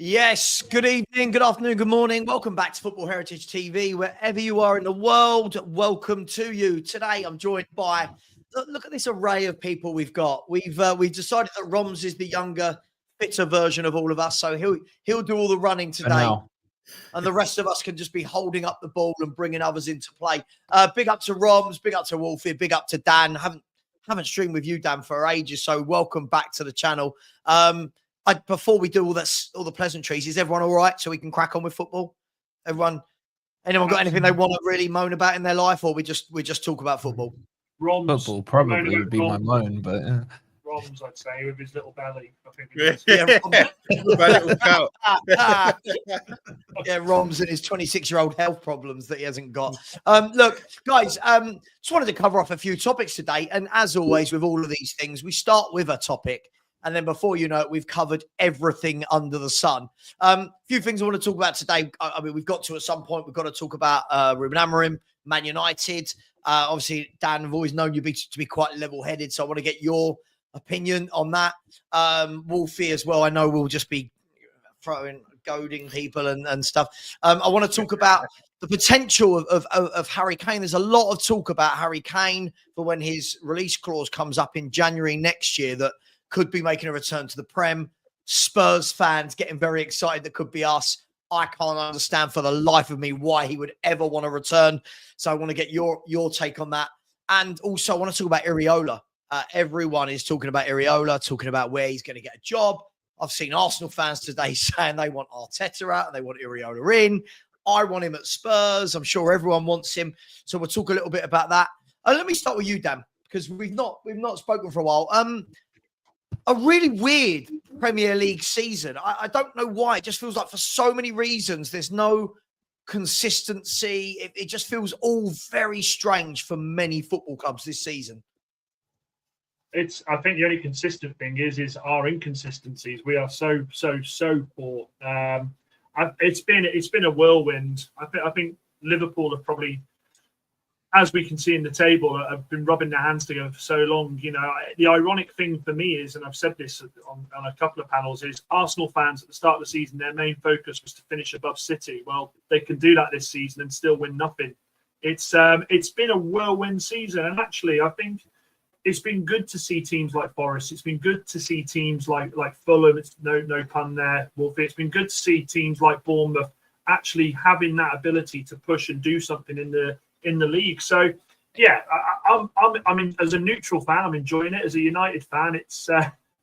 Yes, good evening, good afternoon, good morning. Welcome back to Football Heritage TV. Wherever you are in the world, welcome to you. Today, I'm joined by, look at this array of people we've got. We've decided that Romz is the younger, fitter version of all of us, so he'll do all the running today. And the rest of us can just be holding up the ball and bringing others into play. Big up to Romz, big up to Wolfie, big up to Dan. Haven't streamed with you, Dan, for ages, so welcome back to the channel. Before we do all the pleasantries, is everyone all right so we can crack on with football? Anyone got anything they want to really moan about in their life, or we just talk about football? Football probably would be my moan, but Romz, I'd say, with his little belly. I think my little cow. Yeah, Romz and his 26-year-old health problems that he hasn't got. Look, guys, just wanted to cover off a few topics today, and as always with all of these things, we start with a topic. And then before you know it, we've covered everything under the sun. A few things I want to talk about today. I mean, we've got to, at some point, we've got to talk about Ruben Amorim, Man United. Obviously, Dan, I've always known you to be quite level-headed, so I want to get your opinion on that. Wolfie as well, I know we'll just be goading people and stuff. I want to talk about the potential of Harry Kane. There's a lot of talk about Harry Kane for when his release clause comes up in January next year that could be making a return to the Prem. Spurs fans getting very excited. That could be us. I can't understand for the life of me why he would ever want to return. So I want to get your take on that. And also I want to talk about Iraola. Everyone is talking about Iraola, talking about where he's going to get a job. I've seen Arsenal fans today saying they want Arteta out and they want Iraola in. I want him at Spurs. I'm sure everyone wants him. So we'll talk a little bit about that. Let me start with you, Dan, because we've not spoken for a while. A really weird Premier League season. I don't know why. It just feels like for so many reasons, there's no consistency. It just feels all very strange for many football clubs this season. I think the only consistent thing is our inconsistencies. We are so poor. It's been a whirlwind. I think Liverpool have probably, as we can see in the table, have been rubbing their hands together for so long. You know, the ironic thing for me is, and I've said this on a couple of panels, is Arsenal fans at the start of the season, their main focus was to finish above City. Well, they can do that this season and still win nothing. It's been a whirlwind season, and actually, I think it's been good to see teams like Forest. It's been good to see teams like Fulham. It's no pun there, Wolfie. It's been good to see teams like Bournemouth actually having that ability to push and do something in the league. So yeah, I mean, as a neutral fan, I'm enjoying it. As a United fan,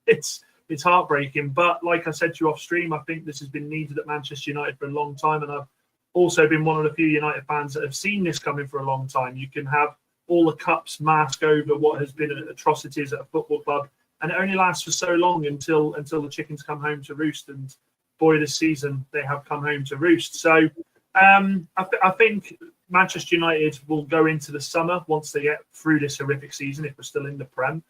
it's heartbreaking. But like I said to you off stream, I think this has been needed at Manchester United for a long time, and I've also been one of the few United fans that have seen this coming for a long time. You can have all the cups mask over what has been atrocities at a football club, and it only lasts for so long until the chickens come home to roost. And boy, this season they have come home to roost. So I think Manchester United will go into the summer once they get through this horrific season, if we're still in the Prem.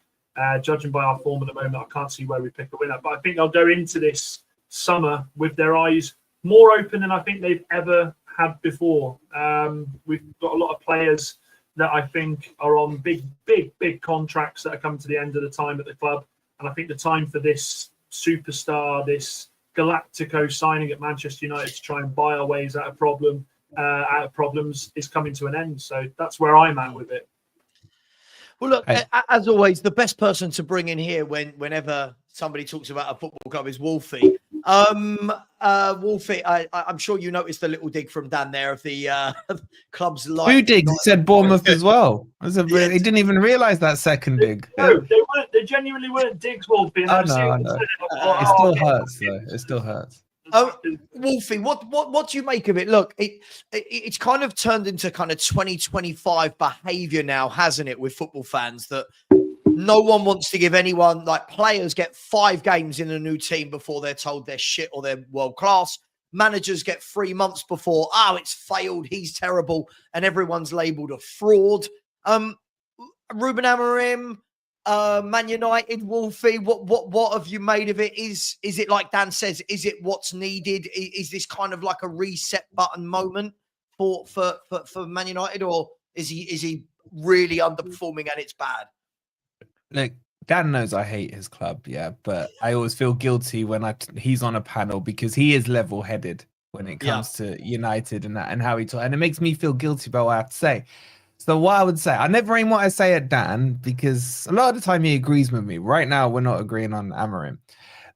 Judging by our form at the moment, I can't see where we pick a winner. But I think they'll go into this summer with their eyes more open than I think they've ever had before. We've got a lot of players that I think are on big contracts that are coming to the end of the time at the club. And I think the time for this superstar, this Galactico signing at Manchester United to try and buy our ways out of problems is coming to an end. So that's where I'm at with it. Well, look, as always, the best person to bring in here whenever somebody talks about a football club is Wolfie. Wolfie, I'm sure you noticed the little dig from Dan there of the club's life. Who digs? He said Bournemouth as well. He didn't even realise that second dig. No, they weren't. They genuinely weren't digs, Wolfie. I know. It still hurts, though. It still hurts. Wolfie, what do you make of it? Look, it's kind of turned into kind of 2025 behaviour now, hasn't it, with football fans, that no one wants to give anyone, like, players get 5 games in a new team before they're told they're shit or they're world class. Managers get 3 months before, it's failed, he's terrible, and everyone's labelled a fraud. Ruben Amorim, Man United, Wolfie, what have you made of it? Is it like Dan says? Is it what's needed? Is this kind of like a reset button moment for Man United, or is he really underperforming and it's bad? Look, Dan knows I hate his club, yeah, but I always feel guilty when he's on a panel because he is level-headed when it comes to United and that and how he talks, and it makes me feel guilty about what I have to say. So what I would say, I never aim what I say at Dan because a lot of the time he agrees with me. Right now, we're not agreeing on Amorim.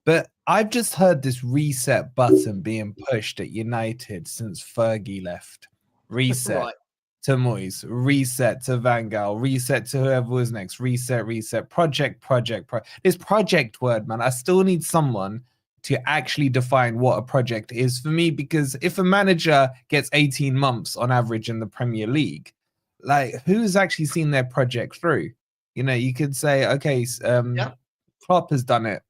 But I've just heard this reset button being pushed at United since Fergie left. Reset Right. to Moyes, reset to Van Gaal, reset to whoever was next, reset, project. This project word, man, I still need someone to actually define what a project is for me, because if a manager gets 18 months on average in the Premier League, like, who's actually seen their project through? You know, you could say, okay, Klopp has done it,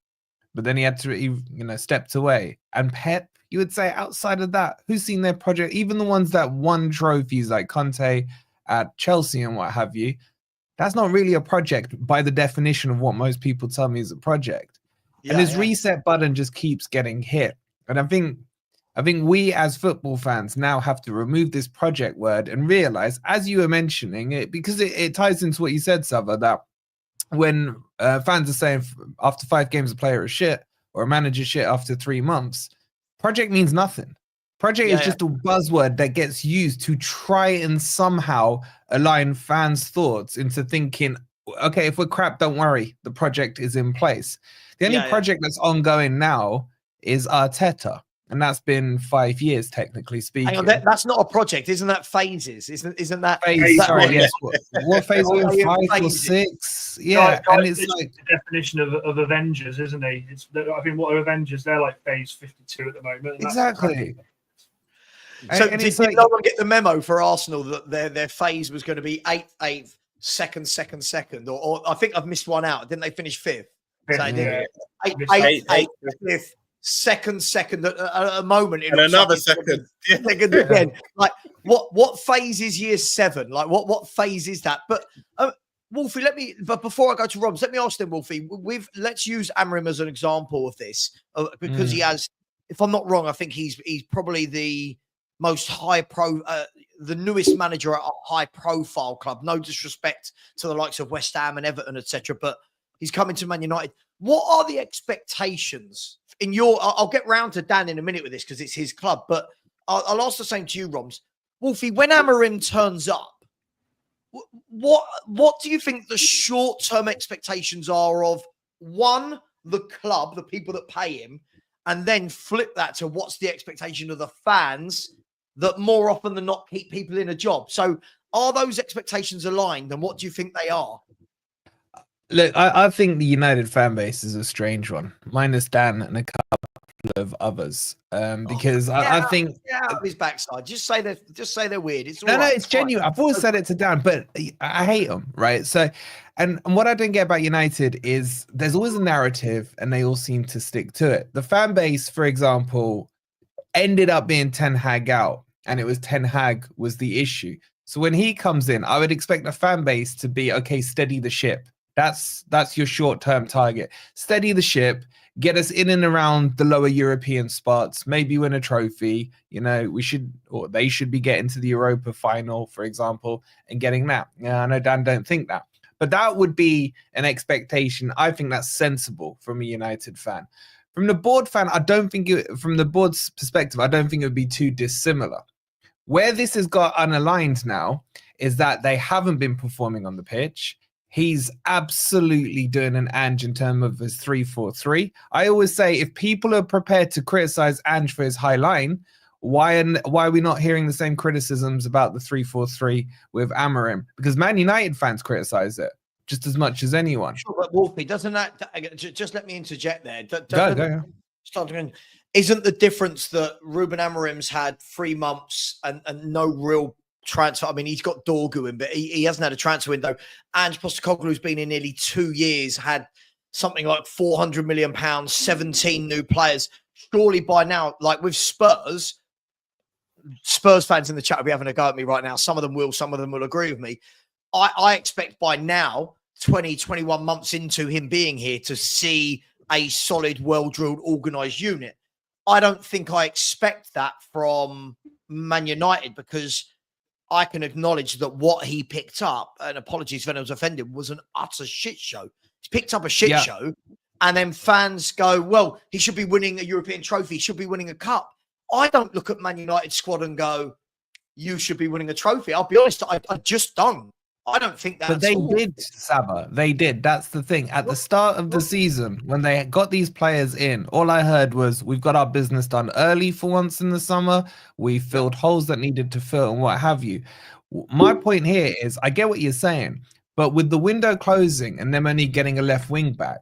but then he had to, stepped away. And Pep, you would say, outside of that, who's seen their project? Even the ones that won trophies like Conte at Chelsea and what have you, that's not really a project by the definition of what most people tell me is a project. And this reset button just keeps getting hit. And I think we as football fans now have to remove this project word and realize, as you were mentioning it, because it ties into what you said, Savva, that when fans are saying after 5 games a player is shit or a manager shit after 3 months, project means nothing. Project is just a buzzword that gets used to try and somehow align fans' thoughts into thinking, okay, if we're crap, don't worry, the project is in place. The only project that's ongoing now is Arteta. And that's been 5 years, technically speaking. Hang on, that's not a project, isn't that phases? Isn't that phase? Sorry, yes. What phase are we in? 5 or 6? Yeah, and it's like the definition of Avengers, isn't he? I think what are Avengers? They're like phase 52 at the moment. Exactly. So did no one get the memo for Arsenal that their phase was going to be 8th, 2nd, or I think I've missed one out. Didn't they finish 5th? So 8th, 5th. Second, a moment, and another second again. Like what phase is year 7? Like what phase is that? But Wolfie, but before I go to Romz, let me ask them, Wolfie. Let's use Amorim as an example of this because he has, if I'm not wrong, I think he's probably the most the newest manager at a high profile club. No disrespect to the likes of West Ham and Everton, etc. But he's coming to Man United. What are the expectations in your? I'll get round to Dan in a minute with this because it's his club, but I'll ask the same to you, Romz. Wolfie, when Amorim turns up, what do you think the short-term expectations are of, one, the club, the people that pay him, and then flip that to what's the expectation of the fans that more often than not keep people in a job? So are those expectations aligned, and what do you think they are? Look, I think the United fan base is a strange one, minus Dan and a couple of others. Because I think out of his backside. Just say they're weird. It's no, it's genuine. I've always said it to Dan, but I hate them, right? So, and what I don't get about United is there's always a narrative, and they all seem to stick to it. The fan base, for example, ended up being Ten Hag out, and it was Ten Hag was the issue. So when he comes in, I would expect the fan base to be, okay, steady the ship. That's your short-term target. Steady the ship, get us in and around the lower European spots, maybe win a trophy. You know, they should be getting to the Europa final, for example, and getting that. I know Dan don't think that, but that would be an expectation. I think that's sensible from a United fan. From the board fan, from the board's perspective, I don't think it would be too dissimilar. Where this has got unaligned now is that they haven't been performing on the pitch. He's absolutely doing an Ange in terms of his 3-4-3. I always say, if people are prepared to criticize Ange for his high line, why are we not hearing the same criticisms about the 3-4-3 with Amorim? Because Man United fans criticize it just as much as anyone. Sure, but Wolfie, doesn't that just let me interject there? Go. Isn't the difference that Ruben Amorim's had 3 months and no real transfer? I mean, he's got Dorgu in, but he hasn't had a transfer window. And Postecoglou's been in nearly 2 years, had something like £400 million, 17 new players. Surely by now, like with Spurs fans in the chat will be having a go at me right now. Some of them will agree with me. I expect by now, 20, 21 months into him being here, to see a solid, well-drilled, organised unit. I don't think I expect that from Man United, because I can acknowledge that what he picked up, and apologies if anyone's offended, was an utter shit show. picked up a shit show, and then fans go, well, he should be winning a European trophy, he should be winning a cup. I don't look at Man United squad and go, you should be winning a trophy. I'll be honest, I just don't. I don't think that. But they did, Savva. They did. That's the thing. At the start of the season, when they got these players in, all I heard was, we've got our business done early for once in the summer. We filled holes that needed to fill and what have you. My point here is, I get what you're saying, but with the window closing and them only getting a left wing back,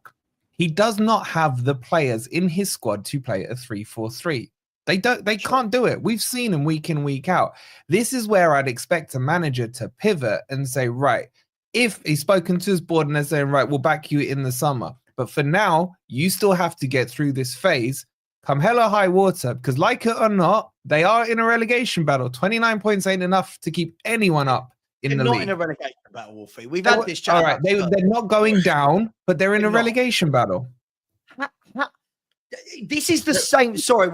he does not have the players in his squad to play a 3-4-3. They can't do it. We've seen him week in, week out. This is where I'd expect a manager to pivot and say, right, if he's spoken to his board and they're saying, right, we'll back you in the summer. But for now, you still have to get through this phase, come hell or high water, because like it or not, they are in a relegation battle. 29 points ain't enough to keep anyone up in the league. Not in a relegation battle, Wolfie. We've had this chat. All right, they're not going down, but they're in a relegation battle. This is the same. Sorry,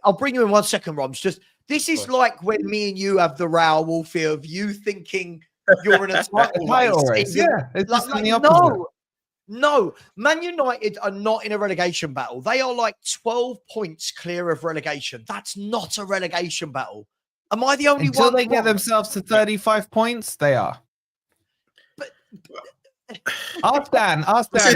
I'll bring you in 1 second, Romz. Just this is like when me and you have the row, Wolfie, of you thinking you're in a title race. Yeah, it's just the opposite. No, Man United are not in a relegation battle. They are like 12 points clear of relegation. That's not a relegation battle. Am I the only one? Until they get themselves to 35 points, they are. But Ask Dan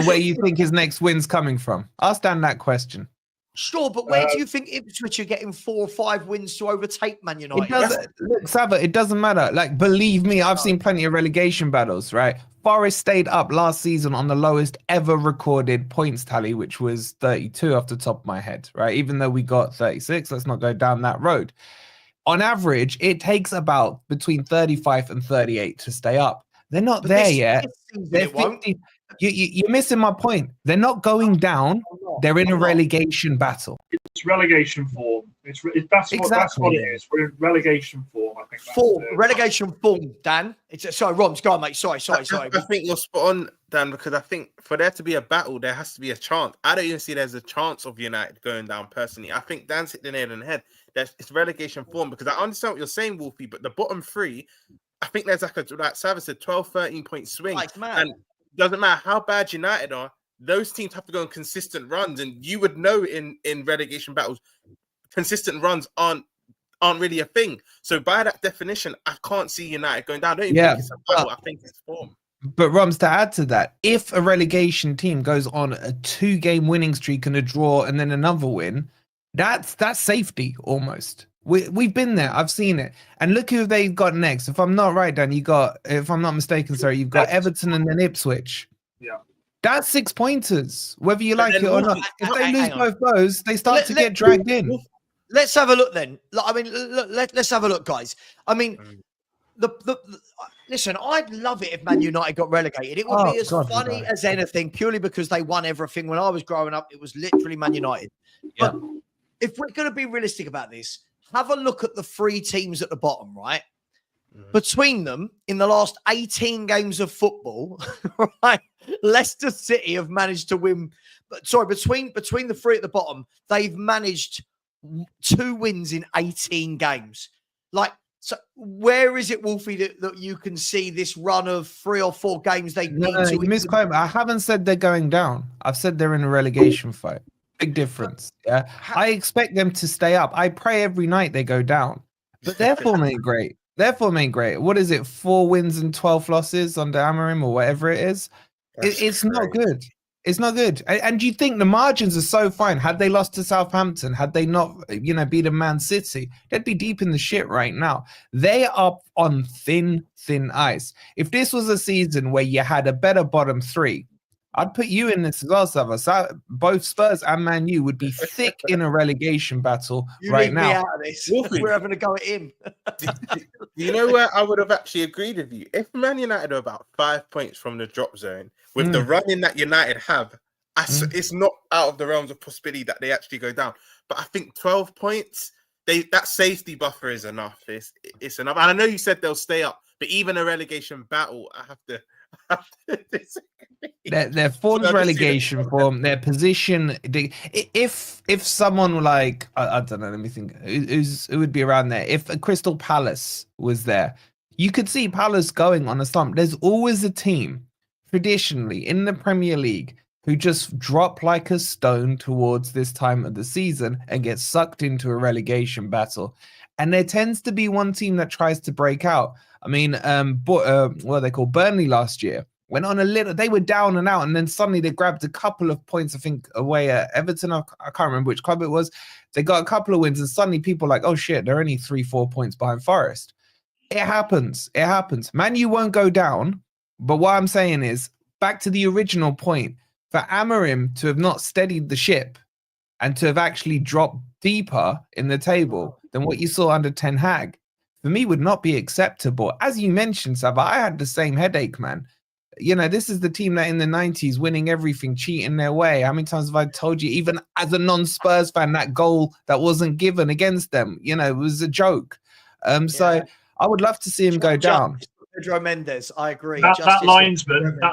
where you think his next win's coming from. Ask Dan that question. Sure, but where do you think Ipswich are getting 4 or 5 wins to overtake Man United? Look, Savva, it doesn't matter. Like, believe me, I've seen plenty of relegation battles, right? Forest stayed up last season on the lowest ever recorded points tally, which was 32 off the top of my head, right? Even though we got 36, let's not go down that road. On average, it takes about between 35 and 38 to stay up. They're not there yet. They're 50. You're missing my point. They're not going down. They're in a relegation battle. It's relegation form. That's what it is. We're in relegation form, I think. Relegation form, Dan. Sorry, Romz, go on, mate. Sorry. I think you're spot on, Dan, because I think for there to be a battle, there has to be a chance. I don't even see there's a chance of United going down personally. I think Dan's hit the nail on the head. It's relegation form, because I understand what you're saying, Wolfie, but the bottom three, I think there's like Savva said, 12, 13 point swing. And doesn't matter how bad United are, those teams have to go on consistent runs. And you would know in relegation battles, consistent runs aren't really a thing. So by that definition, I can't see United going down. I don't even think it's a battle. I think it's form. But Romz, to add to that, if a relegation team goes on a 2-game winning streak and a draw and then another win, that's safety almost. We've been there. I've seen it. And look who they've got next. If I'm not right, Dan, if I'm not mistaken, sorry, you've got Everton and then Ipswich. Yeah. That's 6 pointers, whether you like it or not. If they lose both those, they start to get dragged in. Let's have a look then. I mean, let's have a look, guys. I mean, listen, I'd love it if Man United got relegated. It would be as funny as anything, purely because they won everything. When I was growing up, it was literally Man United. Yeah. But if we're going to be realistic about this, have a look at the 3 teams at the bottom, right? Between them, in the last 18 games of football, right, Leicester City have managed to win. Sorry, between the 3 at the bottom, they've managed 2 wins in 18 games. Like, so where is it, Wolfie, that you can see this run of 3 or 4 games they need to win? I haven't said they're going down. I've said they're in a relegation fight. Big difference. Yeah, I expect them to stay up. I pray every night they go down, but their form ain't great. What is it? 4 wins and 12 losses under Amorim or whatever it is. It's not good. It's not good. And you think the margins are so fine? Had they lost to Southampton, had they not, beaten Man City, they'd be deep in the shit right now. They are on thin ice. If this was a season where you had a better bottom 3, I'd put you in this as well, Savva. So both Spurs and Man U would be thick in a relegation battle right now. Me out of this. We're having a go at him. Do you know where I would have actually agreed with you? If Man United are about 5 points from the drop zone, with the running that United have, it's not out of the realms of possibility that they actually go down. But I think 12 points, that safety buffer is enough. It's enough. And I know you said they'll stay up, but even a relegation battle, I have to disagree. Their form's relegation form, their position. If someone like I don't know, let me think. Who would be around there? If a Crystal Palace was there, you could see Palace going on a slump. There's always a team traditionally in the Premier League who just drop like a stone towards this time of the season and get sucked into a relegation battle. And there tends to be one team that tries to break out. I mean, what are they called? Burnley last year went on a little, they were down and out, and then suddenly they grabbed a couple of points, I think, away at Everton. I can't remember which club it was. They got a couple of wins, and suddenly people are like, oh shit, they're only 3-4 points behind Forest. It happens. It happens. Man, you won't go down. But what I'm saying is, back to the original point, for Amorim to have not steadied the ship and to have actually dropped deeper in the table than what you saw under Ten Hag, for me, would not be acceptable. As you mentioned, Savva, I had the same headache, man. You know, this is the team that in the 90s winning everything, cheating their way. How many times have I told you, even as a non-Spurs fan, that goal that wasn't given against them, you know, it was a joke. So I would love to see him go down. Pedro Mendes, I agree. That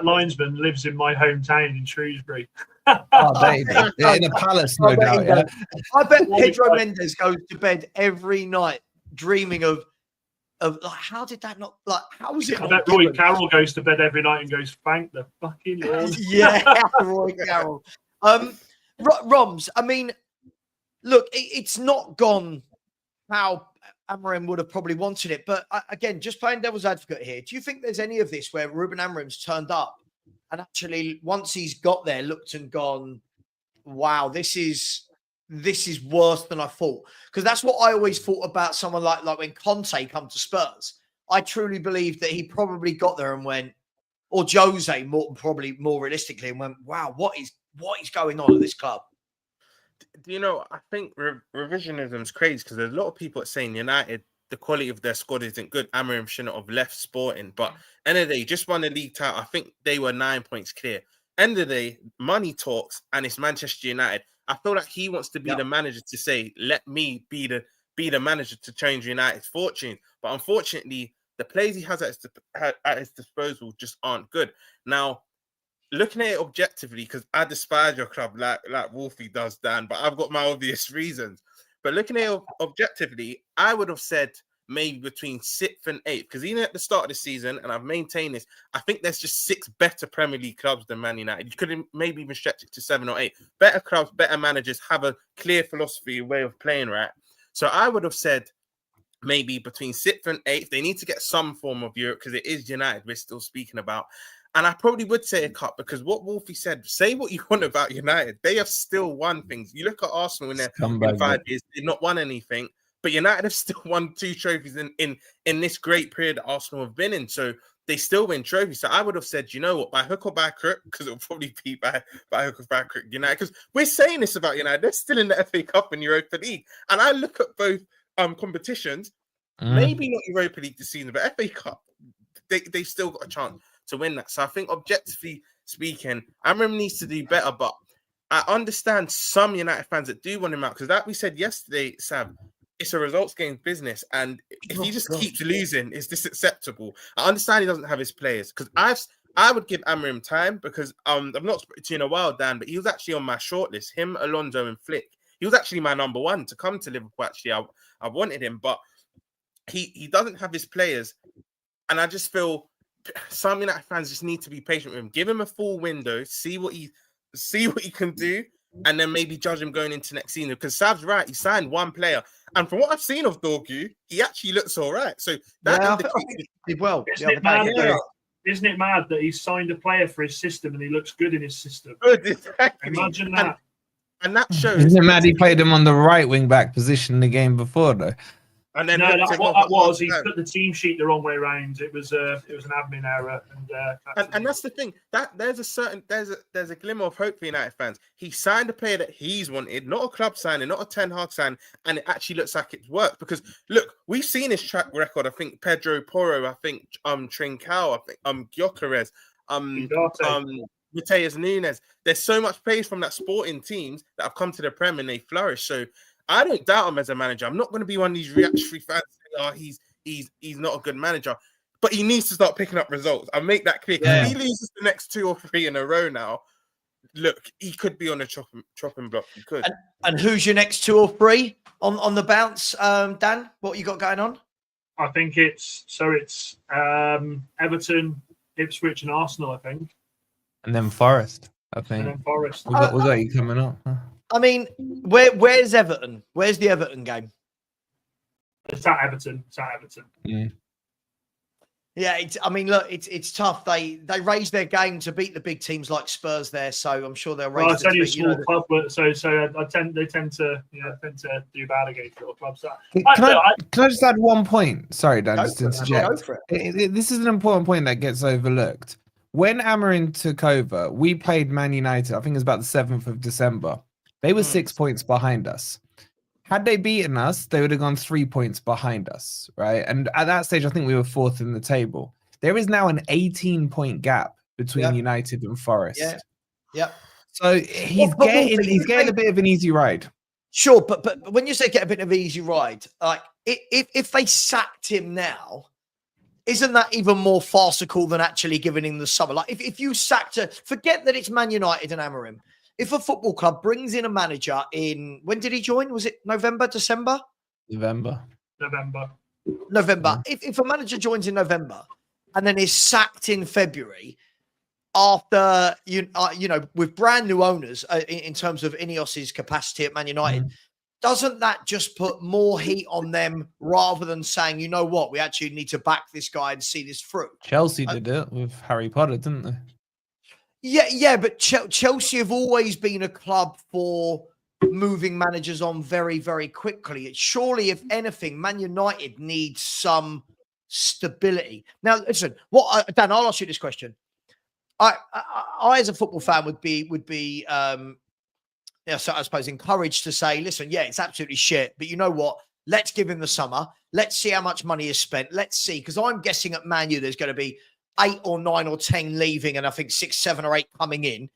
linesman lives in my hometown in Shrewsbury. They're in a palace, no doubt. Yeah? I bet Pedro Mendes goes to bed every night dreaming of like, how did that not, like, how was it? I bet Roy Carroll goes to bed every night and goes, thank the fucking Lord. Yeah, Roy Carroll. Romz, I mean, look, it's not gone how Amorim would have probably wanted it. But again, just playing devil's advocate here, do you think there's any of this where Ruben Amorim's turned up and actually, once he's got there, looked and gone, wow, this is worse than I thought? Because that's what I always thought about someone like when Conte come to Spurs. I truly believe that he probably got there and went, or Jose probably more realistically, and went, wow, what is going on at this club? You know, I think revisionism is crazy because there's a lot of people saying United, the quality of their squad isn't good. Amorim shouldn't have left Sporting, but end of the day, just won the league title. I think they were 9 points clear. End of the day, money talks, and it's Manchester United. I feel like he wants to be the manager to say, let me be the manager to change United's fortune. But unfortunately, the players he has at his disposal just aren't good. Now, looking at it objectively, because I despise your club like Wolfie does, Dan, but I've got my obvious reasons. But looking at it objectively, I would have said maybe between 6th and 8th, because even at the start of the season, and I've maintained this, I think there's just 6 better Premier League clubs than Man United. You could maybe even stretch it to 7 or 8. Better clubs, better managers, have a clear philosophy, way of playing, right? So I would have said maybe between 6th and 8th. They need to get some form of Europe because it is United we're still speaking about. And I probably would say a cup because what Wolfie said, say what you want about United, they have still won things. You look at Arsenal in 5 years, they've not won anything, but United have still won 2 trophies in this great period that Arsenal have been in. So they still win trophies. So I would have said, you know what, by hook or by crook, because it'll probably be by hook or by crook, United, because we're saying this about United, they're still in the FA Cup and Europa League. And I look at both competitions, maybe not Europa League this season, but FA Cup, they've still got a chance to win that. So I think objectively speaking, Amorim needs to do better, but I understand some United fans that do want him out because like we said yesterday, Sam, it's a results game business, and if he just keeps losing, is this acceptable? I understand he doesn't have his players because I would give Amorim time because I've not spoken to you in a while, Dan, but he was actually on my shortlist. Him, Alonso, and Flick. He was actually my number 1 to come to Liverpool. Actually, I wanted him, but he doesn't have his players, and I just feel some United fans just need to be patient with him. Give him a full window, see what he can do, and then maybe judge him going into next season. Because Sav's right, he signed 1 player, and from what I've seen of Dorgu, he actually looks all right. So that did well. Isn't it mad that he's signed a player for his system and he looks good in his system? Good, exactly. Imagine that. And that shows. Isn't it mad he played him on the right wing back position the game before though? And then what that was. He put the team sheet the wrong way around. It was an admin error, and that's the thing. That there's a glimmer of hope for United fans. He signed a player that he's wanted, not a club signing, not a Ten Hag sign, and it actually looks like it's worked. Because look, we've seen his track record. I think Pedro Porro, I think Trincao, I think Gyökeres, Mateus Nunes. There's so much praise from that Sporting teams that have come to the Prem and they flourish. So I don't doubt him as a manager. I'm not going to be one of these reactionary fans saying, he's not a good manager. But he needs to start picking up results. I'll make that clear. Yeah. If he loses the next 2 or 3 in a row now, look, he could be on a chopping block. He could. And who's your next 2 or 3 on the bounce, Dan? What you got going on? I think it's Everton, Ipswich, and Arsenal. I think. And then Forest, I And think. then Forest. We got you coming up. Huh? I mean, where's Everton? Where's the Everton game? It's at Everton. Mm. Yeah, it's tough. They raise their game to beat the big teams like Spurs there, so I'm sure they'll raise. Well, it's only a small club, but so they tend to do bad against little clubs. Can I just add one point? Sorry, Dan, just to interject. Go for it. This is an important point that gets overlooked. When Amorim took over, we played Man United. I think it was about the 7th of December. They were 6 points behind us. Had they beaten us, they would have gone 3 points behind us, right? And at that stage, I think we were 4th in the table. There is now an 18-point gap between United and Forest. Yeah. So he's getting a bit of an easy ride. Sure, but when you say get a bit of an easy ride, like if they sacked him now, isn't that even more farcical than actually giving him the summer? Like if you sacked forget that it's Man United and Amorim. If a football club brings in a manager when did he join? Was it November, December? November. If a manager joins in November and then is sacked in February after, with brand new owners in terms of Ineos's capacity at Man United, doesn't that just put more heat on them rather than saying, you know what, we actually need to back this guy and see this through? Chelsea did it with Harry Potter, didn't they? Yeah, but Chelsea have always been a club for moving managers on very, very quickly. It's surely, if anything, Man United needs some stability. Now, listen, Dan, I'll ask you this question. I as a football fan would be so I suppose encouraged to say, listen, yeah, it's absolutely shit, but you know what? Let's give him the summer. Let's see how much money is spent. Let's see, because I'm guessing at Man U there's going to be 8 or 9 or 10 leaving, and I think 6, 7 or 8 coming in.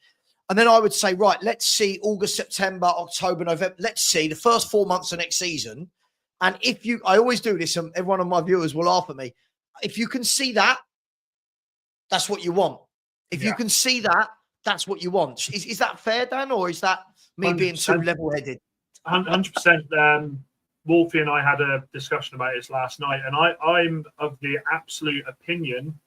And then I would say, right, let's see August, September, October, November. Let's see the first 4 months of next season. And I always do this, and every one of my viewers will laugh at me. If you can see that, that's what you want. If you can see that, that's what you want. Is that fair, Dan, or is that me 100%. Being too level-headed? 100%. Wolfie and I had a discussion about this last night, and I'm of the absolute opinion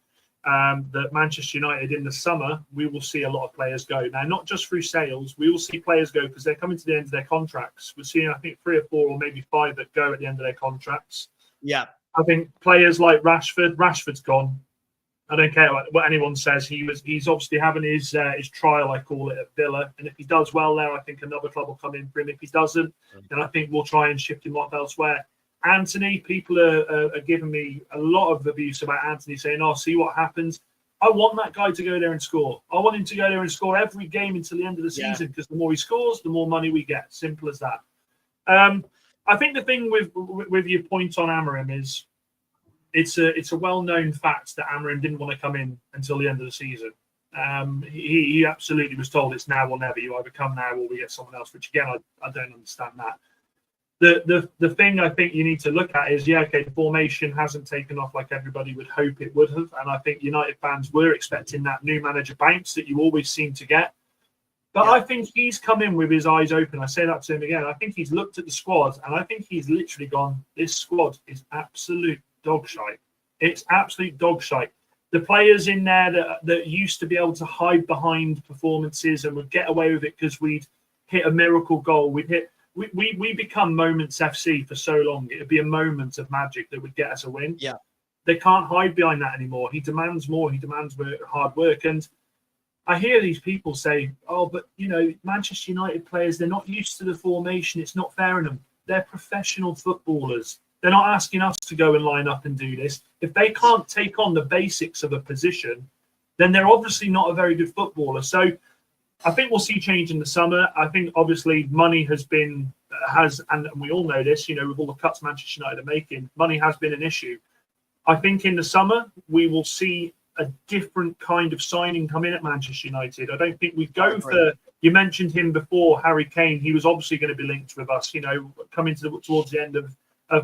that Manchester United in the summer, we will see a lot of players go. Now, not just through sales, we will see players go because they're coming to the end of their contracts. We're seeing, I think, 3 or 4 or maybe 5 that go at the end of their contracts. Yeah. I think players like Rashford's gone. I don't care what anyone says. He's obviously having his trial, I call it, at Villa. And if he does well there, I think another club will come in for him. If he doesn't, then I think we'll try and shift him off elsewhere. Anthony, people are giving me a lot of abuse about Anthony, saying, "Oh, see what happens." I want that guy to go there and score. I want him to go there and score every game until the end of the season, because the more he scores, the more money we get. Simple as that. I think the thing with your point on Amorim is it's a well-known fact that Amorim didn't want to come in until the end of the season. He absolutely was told it's now or never. You either come now or we get someone else, which again, I don't understand that. The thing I think you need to look at is, the formation hasn't taken off like everybody would hope it would have. And I think United fans were expecting that new manager bounce that you always seem to get. But I think he's come in with his eyes open. I say that to him again. I think he's looked at the squad, and I think he's literally gone, this squad is absolute dog shite. It's absolute dog shite. The players in there that used to be able to hide behind performances and would get away with it because we'd hit a miracle goal. We become Moments FC for so long. It would be a moment of magic that would get us a win. Yeah. They can't hide behind that anymore. He demands more. He demands hard work. And I hear these people say, "Oh, but, Manchester United players, they're not used to the formation. It's not fair on them." They're professional footballers. They're not asking us to go and line up and do this. If they can't take on the basics of a position, then they're obviously not a very good footballer. So I think we'll see change in the summer. I think obviously money has, and we all know this, with all the cuts Manchester United are making, money has been an issue. I think in the summer we will see a different kind of signing come in at Manchester United. I don't think we go for, you mentioned him before, Harry Kane. He was obviously going to be linked with us, coming towards the end of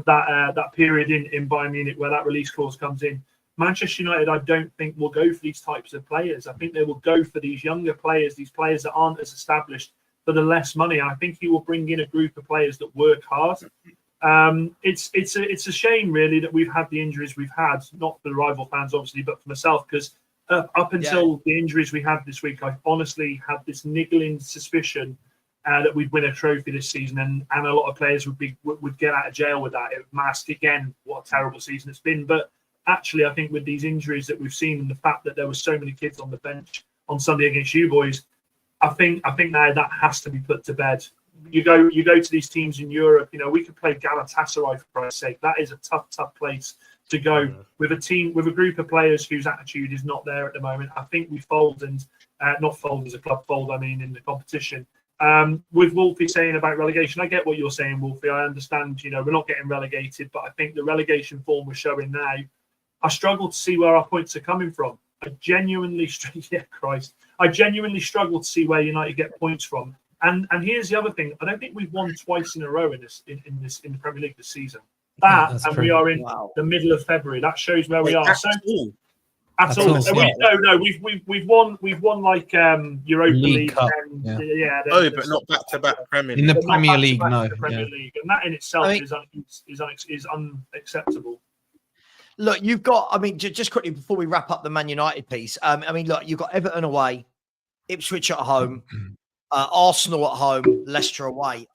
that period in Bayern Munich where that release clause comes in. Manchester United, I don't think, will go for these types of players. I think they will go for these younger players, these players that aren't as established, for the less money. I think he will bring in a group of players that work hard. It's a shame, really, that we've had the injuries we've had, not for the rival fans, obviously, but for myself, because Up until the injuries we had this week, I honestly had this niggling suspicion that we'd win a trophy this season, and a lot of players would get out of jail with that. It would mask again what a terrible season it's been. But actually, I think with these injuries that we've seen and the fact that there were so many kids on the bench on Sunday against you boys, I think now that has to be put to bed. You go to these teams in Europe. We could play Galatasaray for Christ's sake. That is a tough place to go with a team, with a group of players whose attitude is not there at the moment. I think we fold, and not fold as a club, fold I mean in the competition. With Wolfie saying about relegation, I get what you're saying, Wolfie. I understand, we're not getting relegated, but I think the relegation form we're showing now, I struggle to see where our points are coming from. I genuinely struggle to see where United get points from. And here's the other thing: I don't think we've won twice in a row in the Premier League this season. We are in the middle of February. That shows where we are. At all. We've won like Europa League. Cup, but not back-to-back Premier League. In the Premier League, no. Premier League, and that in itself is unacceptable. Look, you've got. Just quickly before we wrap up the Man United piece. Look, you've got Everton away, Ipswich at home, Arsenal at home, Leicester away.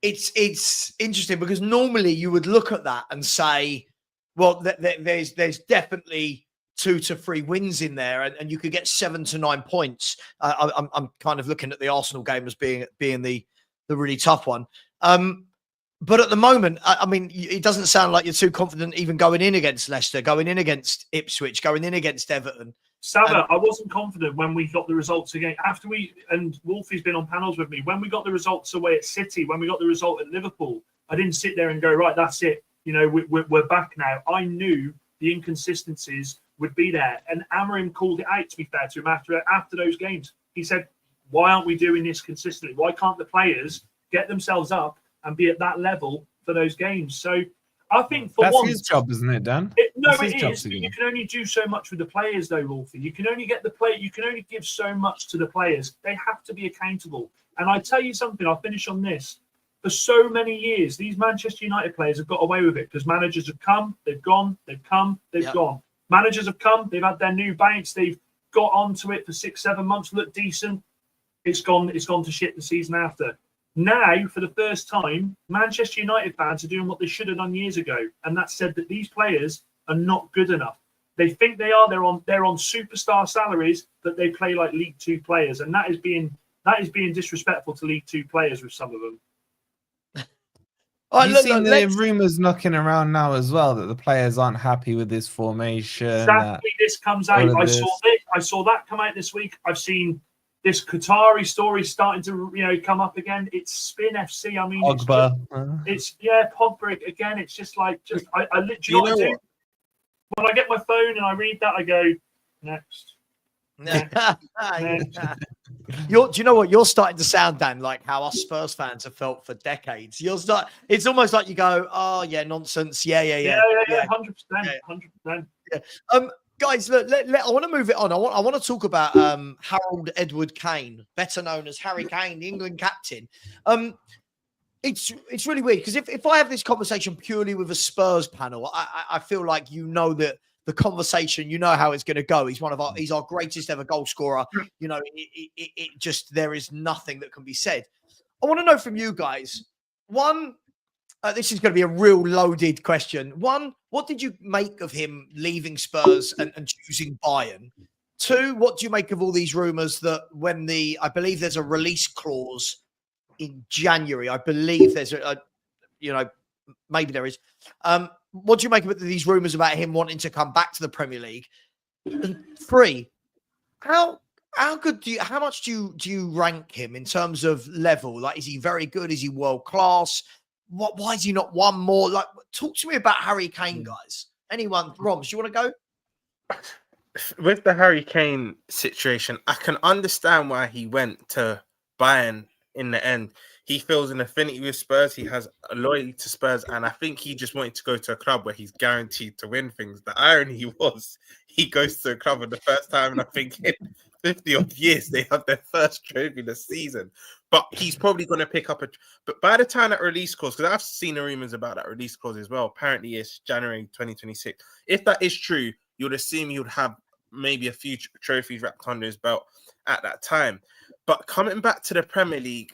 It's interesting because normally you would look at that and say, well, there's definitely 2 to 3 wins in there, and you could get 7 to 9 points. I'm kind of looking at the Arsenal game as being the really tough one. But at the moment, it doesn't sound like you're too confident even going in against Leicester, going in against Ipswich, going in against Everton. Savva, I wasn't confident when we got the results again. And Wolfie's been on panels with me. When we got the results away at City, when we got the result at Liverpool, I didn't sit there and go, right, that's it. We're back now. I knew the inconsistencies would be there. And Amorim called it out, to be fair to him, after those games. He said, why aren't we doing this consistently? Why can't the players get themselves up and be at that level for those games? So I think that's his job, isn't it, Dan? It is. But you can only do so much with the players, though, Wolfie. You can only you can only give so much to the players. They have to be accountable. And I tell you something, I'll finish on this. For so many years, these Manchester United players have got away with it because managers have come, they've gone, they've come, they've gone. Managers have come, they've had their new bounce, they've got onto it for 6-7 months, looked decent. It's gone to shit the season after. Now, for the first time, Manchester United fans are doing what they should have done years ago, and that said that these players are not good enough. They think they are. They're on superstar salaries, but they play like League Two players, and that is being disrespectful to League Two players with some of them. You've seen the rumours knocking around now as well that the players aren't happy with this formation. Exactly, this comes out. I saw that come out this week. I've seen this Qatari story starting to come up again. It's Spin FC. Pogba. Pogba again. It's just like I literally when I get my phone and I read that, I go next. Do you know what? You're starting to sound, Dan, like how us Spurs fans have felt for decades. It's almost like you go, oh yeah, nonsense. Yeah. 100%. Guys, look, I want to move it on. I want to talk about Harold Edward Kane, better known as Harry Kane, the England captain. It's really weird because if I have this conversation purely with a Spurs panel, I feel like that the conversation, how it's going to go. He's our greatest ever goal scorer. It just, there is nothing that can be said. I want to know from you guys. One, this is going to be a real loaded question. One, what did you make of him leaving Spurs and choosing Bayern? Two, what do you make of all these rumours that I believe there's a release clause in January. I believe there's maybe there is. What do you make of these rumours about him wanting to come back to the Premier League? And three, how much do you rank him in terms of level? Like, is he very good? Is he world class? Why is he not one more? Like, talk to me about Harry Kane, guys. Anyone? Romz, do you want to go? With the Harry Kane situation, I can understand why he went to Bayern in the end. He feels an affinity with Spurs. He has a loyalty to Spurs. And I think he just wanted to go to a club where he's guaranteed to win things. The irony was he goes to a club for the first time, and I think in 50-odd years, they have their first trophy this season. But he's probably going to pick up But by the time that release clause, because I've seen the rumors about that release clause as well, apparently it's January 2026. If that is true, you'd assume he would have maybe a few trophies wrapped under his belt at that time. But coming back to the Premier League,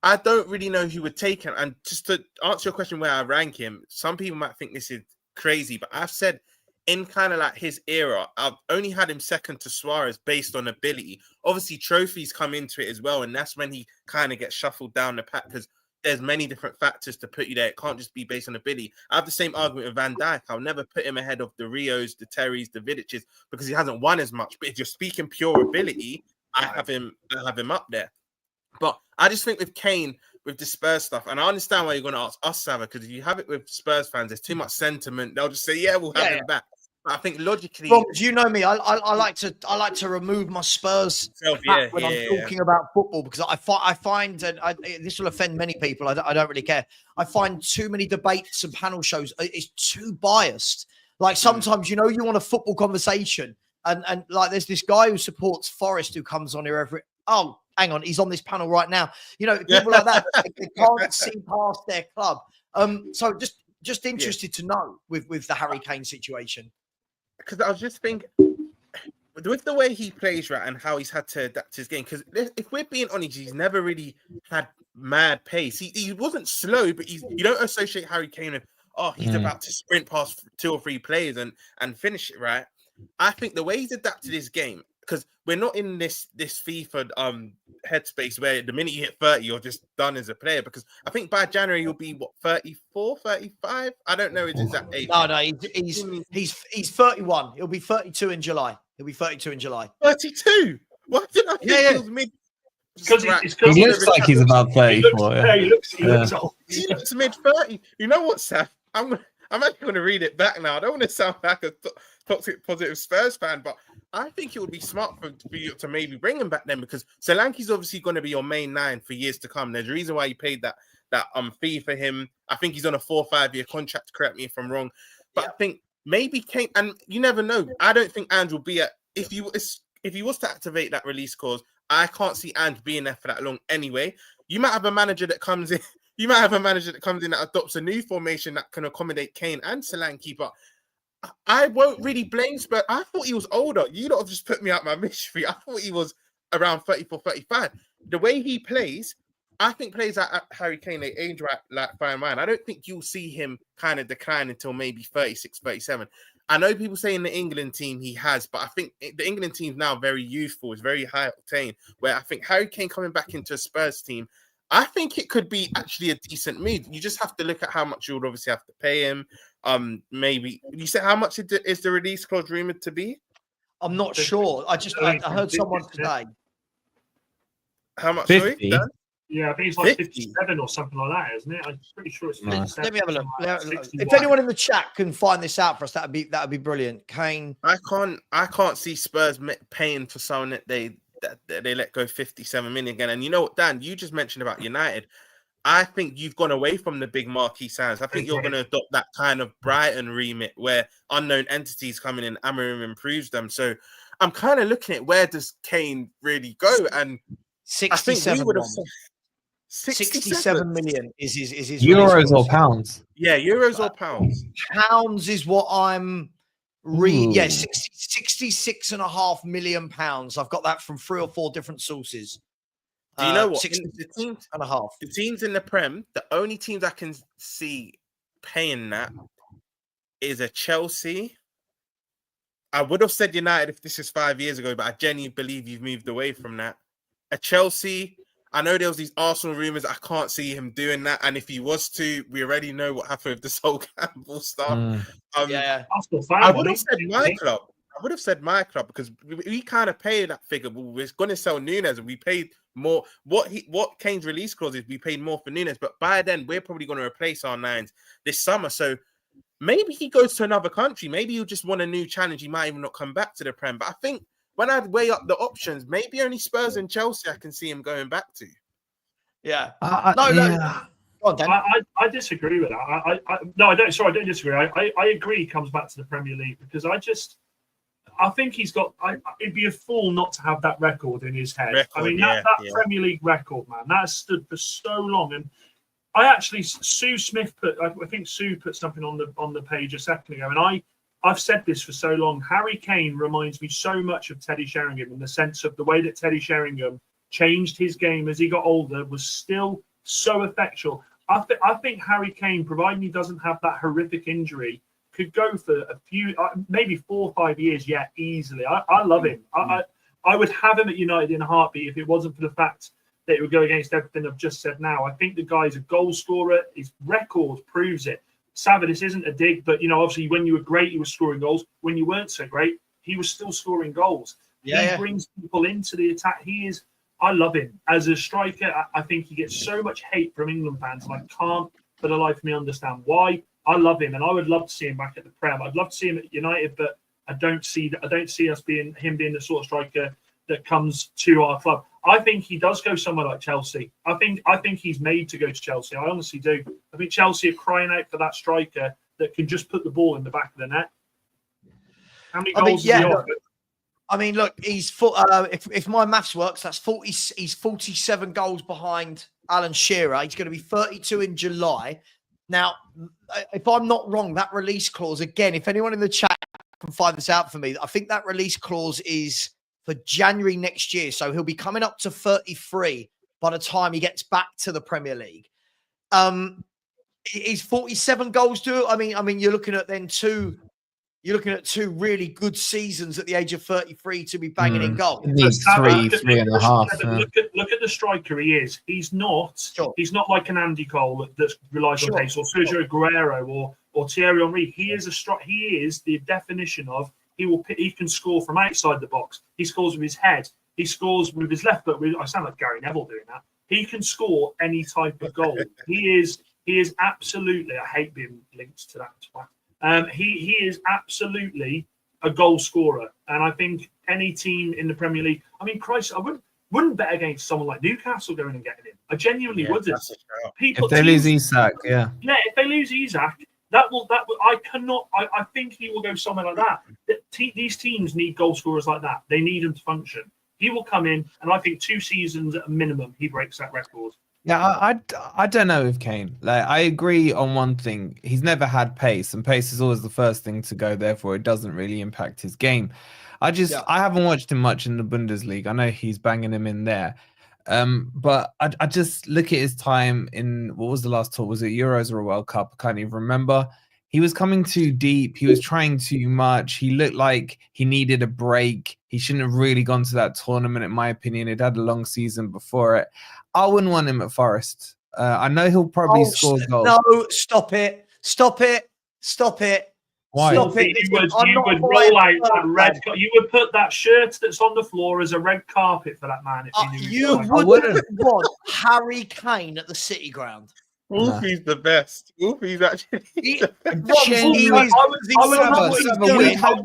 I don't really know who would take him. And just to answer your question where I rank him, some people might think this is crazy, but I've said in kind of like his era, I've only had him second to Suarez based on ability. Obviously, trophies come into it as well, and that's when he kind of gets shuffled down the pack because there's many different factors to put you there. It can't just be based on ability. I have the same argument with Van Dijk. I'll never put him ahead of the Rios, the Terrys, the Vidiches because he hasn't won as much. But if you're speaking pure ability, I have him up there. But I just think with Kane, with the Spurs stuff, and I understand why you're going to ask us, Savva, because if you have it with Spurs fans, there's too much sentiment. They'll just say, "Yeah, we'll have him back." But I think logically, Romz, you know me. I like to remove my Spurs hat when I'm talking about football because I find this will offend many people. I don't really care. I find too many debates and panel shows. It's too biased. Like sometimes you want a football conversation, and like there's this guy who supports Forest who comes on here every. Oh, hang on, he's on this panel right now. People like that, they can't see past their club. So just interested to know with the Harry Kane situation. Because I was just thinking, with the way he plays, right, and how he's had to adapt his game. Because if we're being honest, he's never really had mad pace. He wasn't slow, but you don't associate Harry Kane with, he's about to sprint past 2 or 3 players and finish it, right? I think the way he's adapted his game, because we're not in this FIFA headspace where the minute you hit 30, you're just done as a player. Because I think by January you'll be 34, 35. I don't know his exact age. No, he's 31. He'll be 32 in July. 32. What did I think he was mid? Because he looks like he's about 34. He looks old. He looks mid 30. You know what, Seth? I'm actually going to read it back now. I don't want to sound like a toxic positive Spurs fan, but I think it would be smart for you to maybe bring him back then because Solanke's obviously going to be your main 9 for years to come. There's a reason why you paid that fee for him. I think he's on a 4 or 5 year contract. Correct me if I'm wrong, but I think maybe Kane, and you never know. I don't think Ange will be at if he was to activate that release clause. I can't see Ange being there for that long anyway. You might have a manager that comes in. You might have a manager that comes in that adopts a new formation that can accommodate Kane and Solanke, but I won't really blame Spurs. I thought he was older. You lot have just put me out my misery. I thought he was around 34, 35. The way he plays, I think players like Harry Kane, they age right like fine wine. I don't think you'll see him kind of decline until maybe 36, 37. I know people say in the England team he has, but I think the England team's now very youthful. It's very high octane, where I think Harry Kane coming back into a Spurs team, I think it could be actually a decent move. You just have to look at how much you would obviously have to pay him. Maybe you said how much is the release clause rumored to be? I'm not sure. I heard someone today. How much? 50. Sorry, yeah, I think it's like 50. 57 or something like that, isn't it? I'm pretty sure it's 57. Let me have a look. 61. If anyone in the chat can find this out for us, that'd be brilliant. Kane. I can't see Spurs paying for someone that they let go 57 million again. And you know what, Dan, you just mentioned about United. I think you've gone away from the big marquee signs. I think you're going to adopt that kind of Brighton remit where unknown entities coming in, Amorim improves them. So I'm kind of looking at where does Kane really go? And 67 million is his euros or pounds? Yeah, euros or pounds. Pounds is what I'm 66.5 million pounds. I've got that from 3 or 4 different sources. Do you know what? 66.5. The teams in the Prem, the only teams I can see paying that is a Chelsea. I would have said United if this is 5 years ago, but I genuinely believe you've moved away from that. A Chelsea. I know there was these Arsenal rumours. I can't see him doing that. And if he was to, we already know what happened with this whole Campbell stuff. Yeah. I would have said my club. I would have said my club because we kind of paid that figure. We're going to sell Nunes and we paid more. What Kane's release clause is, we paid more for Nunes. But by then, we're probably going to replace our 9s this summer. So maybe he goes to another country. Maybe he'll just want a new challenge. He might even not come back to the Prem. But I think when I'd weigh up the options, maybe only Spurs and Chelsea I can see him going back to. Yeah. No. I disagree with that. I don't. Sorry, I don't disagree. I agree. He comes back to the Premier League because I think he's got. It'd be a fool not to have that record in his head. That Premier League record, man, that has stood for so long. And I actually, Sue Smith I think Sue put something on the page a second ago, and I've said this for so long. Harry Kane reminds me so much of Teddy Sheringham in the sense of the way that Teddy Sheringham changed his game as he got older was still so effectual. I think Harry Kane, providing he doesn't have that horrific injury, could go for a few, maybe 4 or 5 years yet easily. I love him. I would have him at United in a heartbeat if it wasn't for the fact that it would go against everything I've just said now. I think the guy's a goal scorer. His record proves it. Savva, this isn't a dig, but, obviously when you were great, he was scoring goals. When you weren't so great, he was still scoring goals. He brings people into the attack. I love him. As a striker, I think he gets so much hate from England fans, and I can't for the life of me understand why. I love him, and I would love to see him back at the Prem. I'd love to see him at United, but I don't see us being the sort of striker that comes to our club. I think he does go somewhere like Chelsea. I think he's made to go to Chelsea. I honestly do. I think Chelsea are crying out for that striker that can just put the ball in the back of the net. How many goals has he offered? I mean, look, if my maths works, that's 40. He's 47 goals behind Alan Shearer. He's going to be 32 in July. Now, if I'm not wrong, that release clause, again, if anyone in the chat can find this out for me, I think that release clause is for January next year. So he'll be coming up to 33 by the time he gets back to the Premier League. Is 47 goals do? I mean, you're looking at then two really good seasons at the age of 33 to be banging in goals. Three and a half. Look at the striker he is. He's not like an Andy Cole that relies on pace, or Sergio Aguero or Thierry Henry. He is the definition of he can score from outside the box. He scores with his head. He scores with his left foot. I sound like Gary Neville doing that. He can score any type of goal. He is absolutely. I hate being linked to that. He is absolutely a goal scorer, and I think any team in the Premier League. I mean, Christ, I wouldn't bet against someone like Newcastle going and getting him. I genuinely wouldn't. If they lose Isak, if they lose Isak, I think he will go somewhere like that. These teams need goal scorers like that. They need them to function. He will come in, and I think 2 seasons at a minimum, he breaks that record. Yeah, I don't know with Kane. Like, I agree on one thing. He's never had pace, and pace is always the first thing to go. Therefore, it doesn't really impact his game. I haven't watched him much in the Bundesliga. I know he's banging him in there. But I just look at his time in, what was the last tour? Was it Euros or a World Cup? I can't even remember. He was coming too deep. He was trying too much. He looked like he needed a break. He shouldn't have really gone to that tournament, in my opinion. He'd had a long season before it. I wouldn't want him at Forest. I know he'll probably score goals. No, stop it. Why? You would roll out that red. You would put that shirt that's on the floor as a red carpet for that man. If you wouldn't want Harry Kane at the City Ground. Wolfie's the best. Wolfie's actually. We had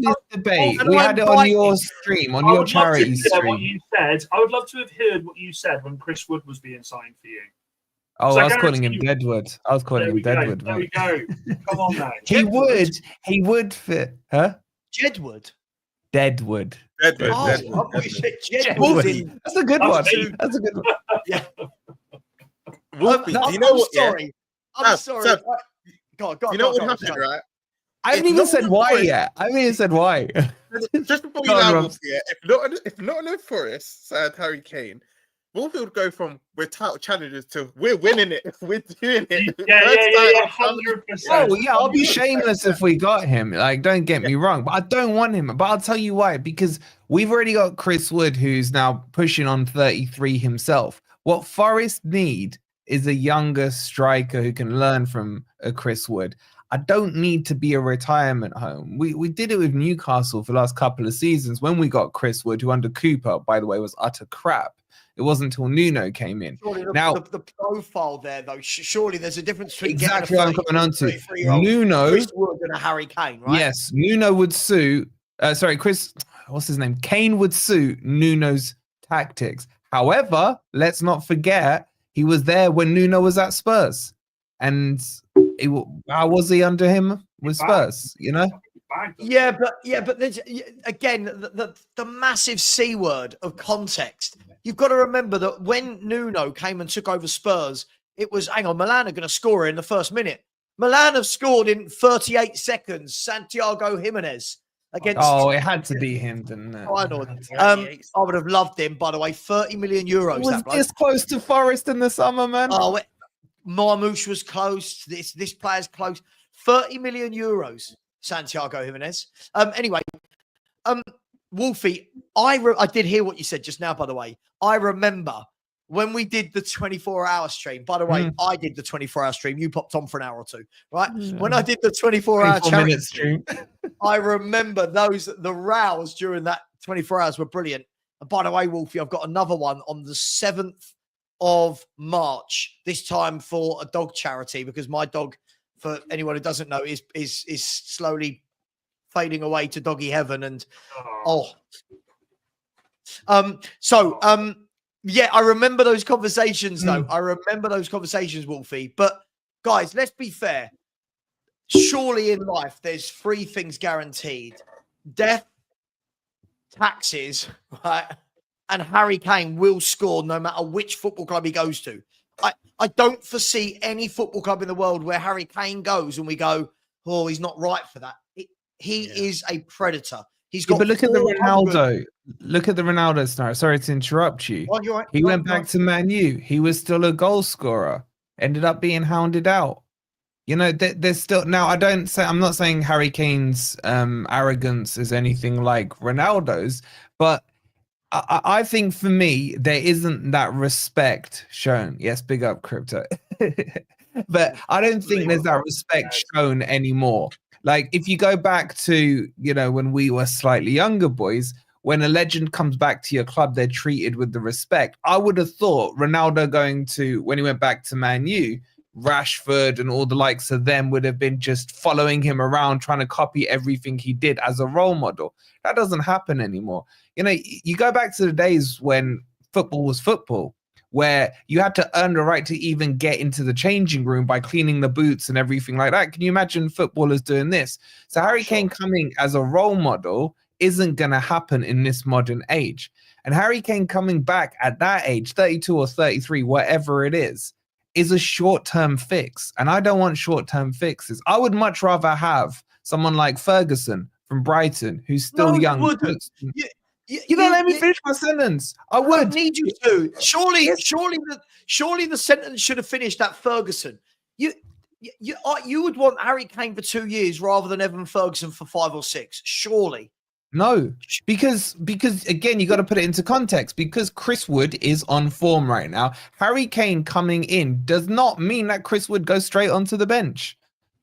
this debate. We had it on your stream, on your charity stream. What you said. I would love to have heard what you said when Chris Wood was being signed for you. Oh, I was calling him Deadwood. There we go. Come on, man. He would fit, huh? Deadwood. Deadwood. I thought you said Jedwood. That's a good one. That's a good one. Yeah. Wolfie, do you know what? Sorry. I'm sorry. Go on. You know what happened, right? I haven't even said why yet. Just before you know, Wolfie, if not enough Forest said Harry Kane, Wolfie would go from we're title challengers to we're winning it. We're doing it. Yeah, 100%. Oh yeah, I'll be shameless if we got him. Like, don't get me wrong, but I don't want him. But I'll tell you why. Because we've already got Chris Wood, who's now pushing on 33 himself. What Forest need is a younger striker who can learn from a Chris Wood. I don't need to be a retirement home. We did it with Newcastle for the last couple of seasons when we got Chris Wood, who under Cooper, by the way, was utter crap. It wasn't until Nuno came in. Surely now the profile there, though. Surely there's a difference between exactly what I'm coming on to. Nuno, Chris Wood and a Harry Kane, right? Yes, Nuno would suit. What's his name? Kane would suit Nuno's tactics. However, let's not forget he was there when Nuno was at Spurs, and how was he under him with Spurs? You know. Yeah, but there's, again, the massive C word of context. You've got to remember that when Nuno came and took over Spurs, it was, hang on, Milan are going to score in the first minute. Milan have scored in 38 seconds. Santiago Jimenez against. Oh, it had to be him, didn't it? I would have loved him, by the way. 30 million euros. It was this close to Forest in the summer, man. Oh, Marmoush was close. This player's close. 30 million euros. Santiago Jimenez. Anyway, Wolfie, I did hear what you said just now, by the way. I remember when we did the 24-hour stream. By the way, I did the 24-hour stream. You popped on for an hour or two, right? When I did the 24-hour charity stream, I remember the rows during that 24 hours were brilliant. And by the way, Wolfie, I've got another one on the 7th of March, this time for a dog charity, because my dog, for anyone who doesn't know, is slowly fading away to doggy heaven. And yeah, I remember those conversations though. I remember those conversations, Wolfie. But guys, let's be fair. Surely in life, there's 3 things guaranteed: death, taxes, right? And Harry Kane will score no matter which football club he goes to. I don't foresee any football club in the world where Harry Kane goes and we go, oh, he's not right for that. He is a predator. He's got. But look at the Ronaldo. Look at the Ronaldo scenario. Sorry to interrupt you. He went back to Man U. He was still a goal scorer. Ended up being hounded out. You know, there's still now. I'm not saying Harry Kane's arrogance is anything like Ronaldo's, but I think for me there isn't that respect shown. Yes, big up crypto, but I don't think there's that respect shown anymore. Like if you go back to, you know, when we were slightly younger boys, when a legend comes back to your club, they're treated with the respect. I would have thought Ronaldo when he went back to Man U, Rashford and all the likes of them would have been just following him around, trying to copy everything he did as a role model. That doesn't happen anymore. You know, you go back to the days when football was football, where you had to earn the right to even get into the changing room by cleaning the boots and everything like that. Can you imagine footballers doing this? So Harry Kane coming as a role model isn't going to happen in this modern age. And Harry Kane coming back at that age, 32 or 33, whatever it is a short-term fix. And I don't want short-term fixes. I would much rather have someone like Ferguson from Brighton, who's still young. You don't let me finish my sentence. I would need you to. Surely the sentence should have finished at Ferguson. You would want Harry Kane for 2 years rather than Evan Ferguson for 5 or 6. Surely. No, because again, you got to put it into context. Because Chris Wood is on form right now. Harry Kane coming in does not mean that Chris Wood goes straight onto the bench.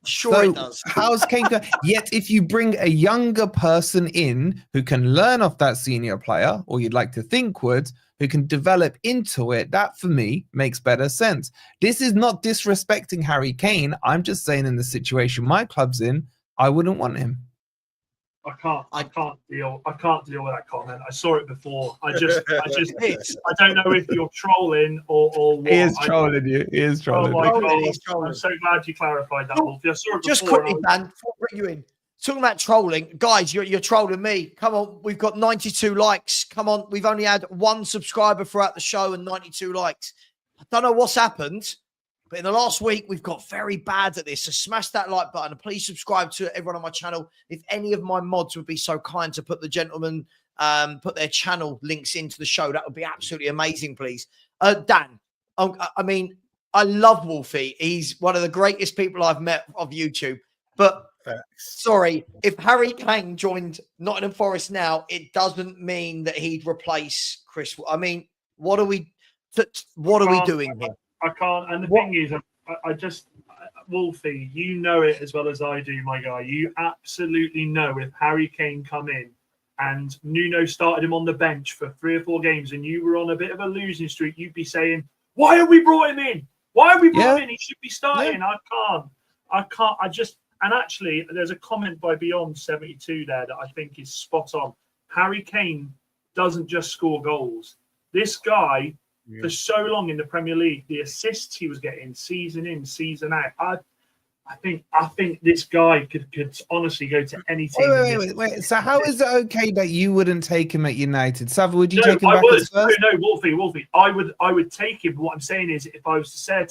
Sure, it does. How's Kane? Yet, if you bring a younger person in who can learn off that senior player, or you'd like to think would, who can develop into it, that for me makes better sense. This is not disrespecting Harry Kane. I'm just saying, in the situation my club's in, I wouldn't want him. I can't deal with that comment. I saw it before. I don't know if you're trolling or what. He is trolling you. He is trolling. Oh my God. I'm so glad you clarified that, Wolfie. I saw it just before. Quickly, Dan, before I bring you in. Talking about trolling, guys, you're trolling me. Come on, we've got 92 likes. Come on, we've only had 1 subscriber throughout the show and 92 likes. I don't know what's happened, but in the last week, we've got very bad at this. So smash that like button and please subscribe to everyone on my channel. If any of my mods would be so kind to put the gentleman, put their channel links into the show, that would be absolutely amazing, please. Dan, I mean, I love Wolfie. He's one of the greatest people I've met of YouTube. But sorry, if Harry Kane joined Nottingham Forest now, it doesn't mean that he'd replace Chris. I mean, what are we doing here? I can't. And the thing is, I just, Wolfie, you know it as well as I do, my guy. You absolutely know if Harry Kane come in and Nuno started him on the bench for 3 or 4 games and you were on a bit of a losing streak, you'd be saying, why have we brought him in? Why have we brought him in? He should be starting. Yeah. I can't. And actually, there's a comment by Beyond72 there that I think is spot on. Harry Kane doesn't just score goals. This guy, for so long in the Premier League, the assists he was getting season in, season out. I think this guy could honestly go to any team. Wait. So how is it okay that you wouldn't take him at United? Savva, would you take him back at Spurs? No, Wolfie. I would take him. But what I'm saying is, if I was to say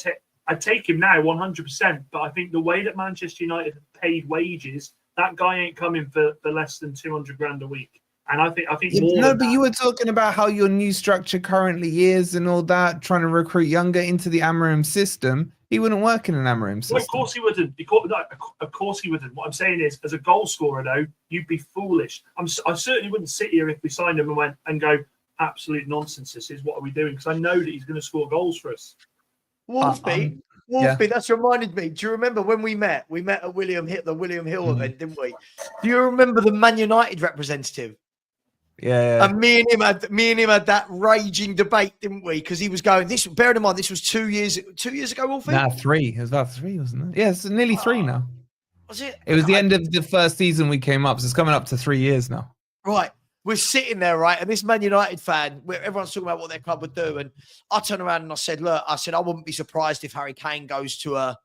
I'd take him now 100%. But I think the way that Manchester United have paid wages, that guy ain't coming for less than 200 grand a week. And I think more. No, but you were talking about how your new structure currently is and all that, trying to recruit younger into the Amorim system. He wouldn't work in an Amorim system. Well, of course he wouldn't. Of course he wouldn't. What I'm saying is, as a goal scorer, though, you'd be foolish. I certainly wouldn't sit here if we signed him and go, absolute nonsense. This is what are we doing? Because I know that he's going to score goals for us. Wolfie, that's reminded me. Do you remember when we met? We met at the William Hill event, didn't we? Do you remember the Man United representative? Yeah. And me and him had that raging debate, didn't we? Because he was going. Bearing in mind, this was 2 years ago, Wolfie. Nah, 3. It was about 3, wasn't it? Yeah, it's nearly 3 now. Was it? It was the end of the first season we came up, so it's coming up to 3 years now. Right. We're sitting there, right? And this Man United fan, everyone's talking about what their club would do. And I turned around and I said, look, I wouldn't be surprised if Harry Kane goes to a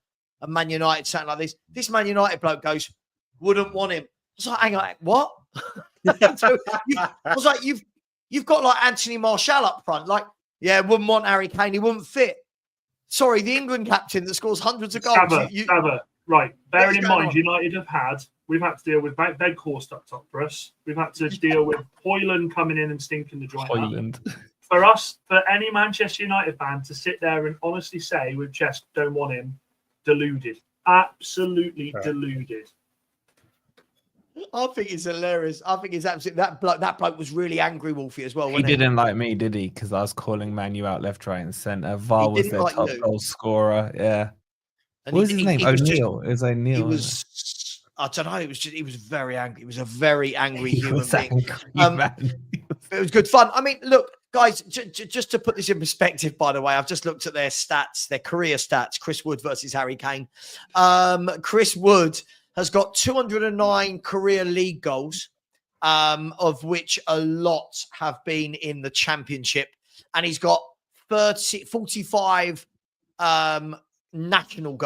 Man United, something like this. This Man United bloke goes, wouldn't want him. I was like, hang on, what? I was like, you've got like Anthony Martial up front. Like, yeah, wouldn't want Harry Kane. He wouldn't fit. Sorry, the England captain that scores hundreds of goals. Savva. Right. Bearing in mind, we've had to deal with Bedhorst up top for us. We've had to deal with Hoyland coming in and stinking the joint up. For any Manchester United fan to sit there and honestly say with chest, don't want him, deluded. Absolutely deluded. I think it's hilarious. I think it's absolutely that bloke was really angry, Wolfie, as well. He didn't like me, did he? Because I was calling Manu out left, right, and centre. VAR was their top goal scorer. Yeah. And what was his name? O'Neill. It was O'Neill. He was. I don't know. He was very angry. He was a very angry human being. It was good fun. I mean, look, guys, just to put this in perspective, by the way, I've just looked at their stats, their career stats. Chris Wood versus Harry Kane. Chris Wood has got 209 career league goals, of which a lot have been in the Championship. And he's got 45 international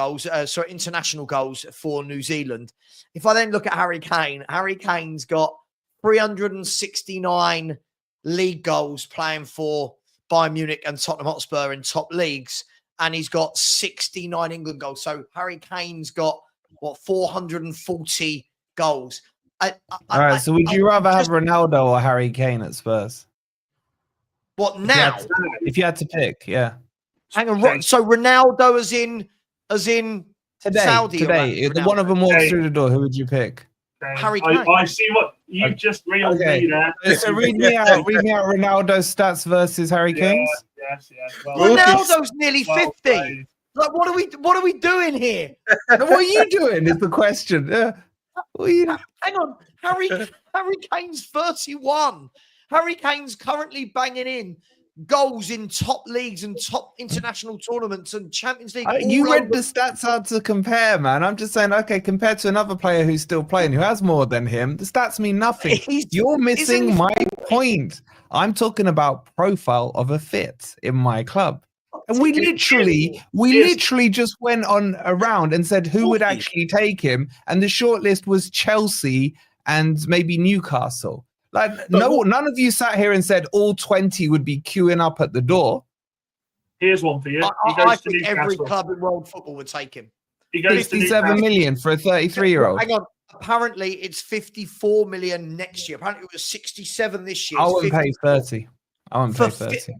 goals for New Zealand. If I then look at Harry Kane's got 369 league goals playing for Bayern Munich and Tottenham Hotspur in top leagues. And he's got 69 England goals. So Harry Kane's got 440 goals. All right. So would you rather have Ronaldo or Harry Kane at Spurs? What now? If you had to pick, yeah. Hang on. So Ronaldo as in today, Saudi. Today, one of them walks through the door. Who would you pick? Harry Kane. I see what you just reeled me there. So read me out Ronaldo's stats versus Harry Kane's. Yes. Well, Ronaldo's nearly 50. Like, what are we doing here? What are you doing? Is the question. What are you? Hang on, Harry Kane's 31. Harry Kane's currently banging in goals in top leagues and top international tournaments and Champions League. You read the stats out to compare, man. I'm just saying, okay, compared to another player who's still playing, who has more than him, the stats mean nothing. You're missing my point. I'm talking about profile of a fit in my club. And we literally just went on around and said who would actually take him. And the shortlist was Chelsea and maybe Newcastle. Like, none of you sat here and said all 20 would be queuing up at the door. Here's one for you. I think every club in world football would take him. 67 million for a 33-year-old. Hang on. Apparently, it's 54 million next year. Apparently, it was 67 this year. I wouldn't pay 30. I wouldn't pay 30.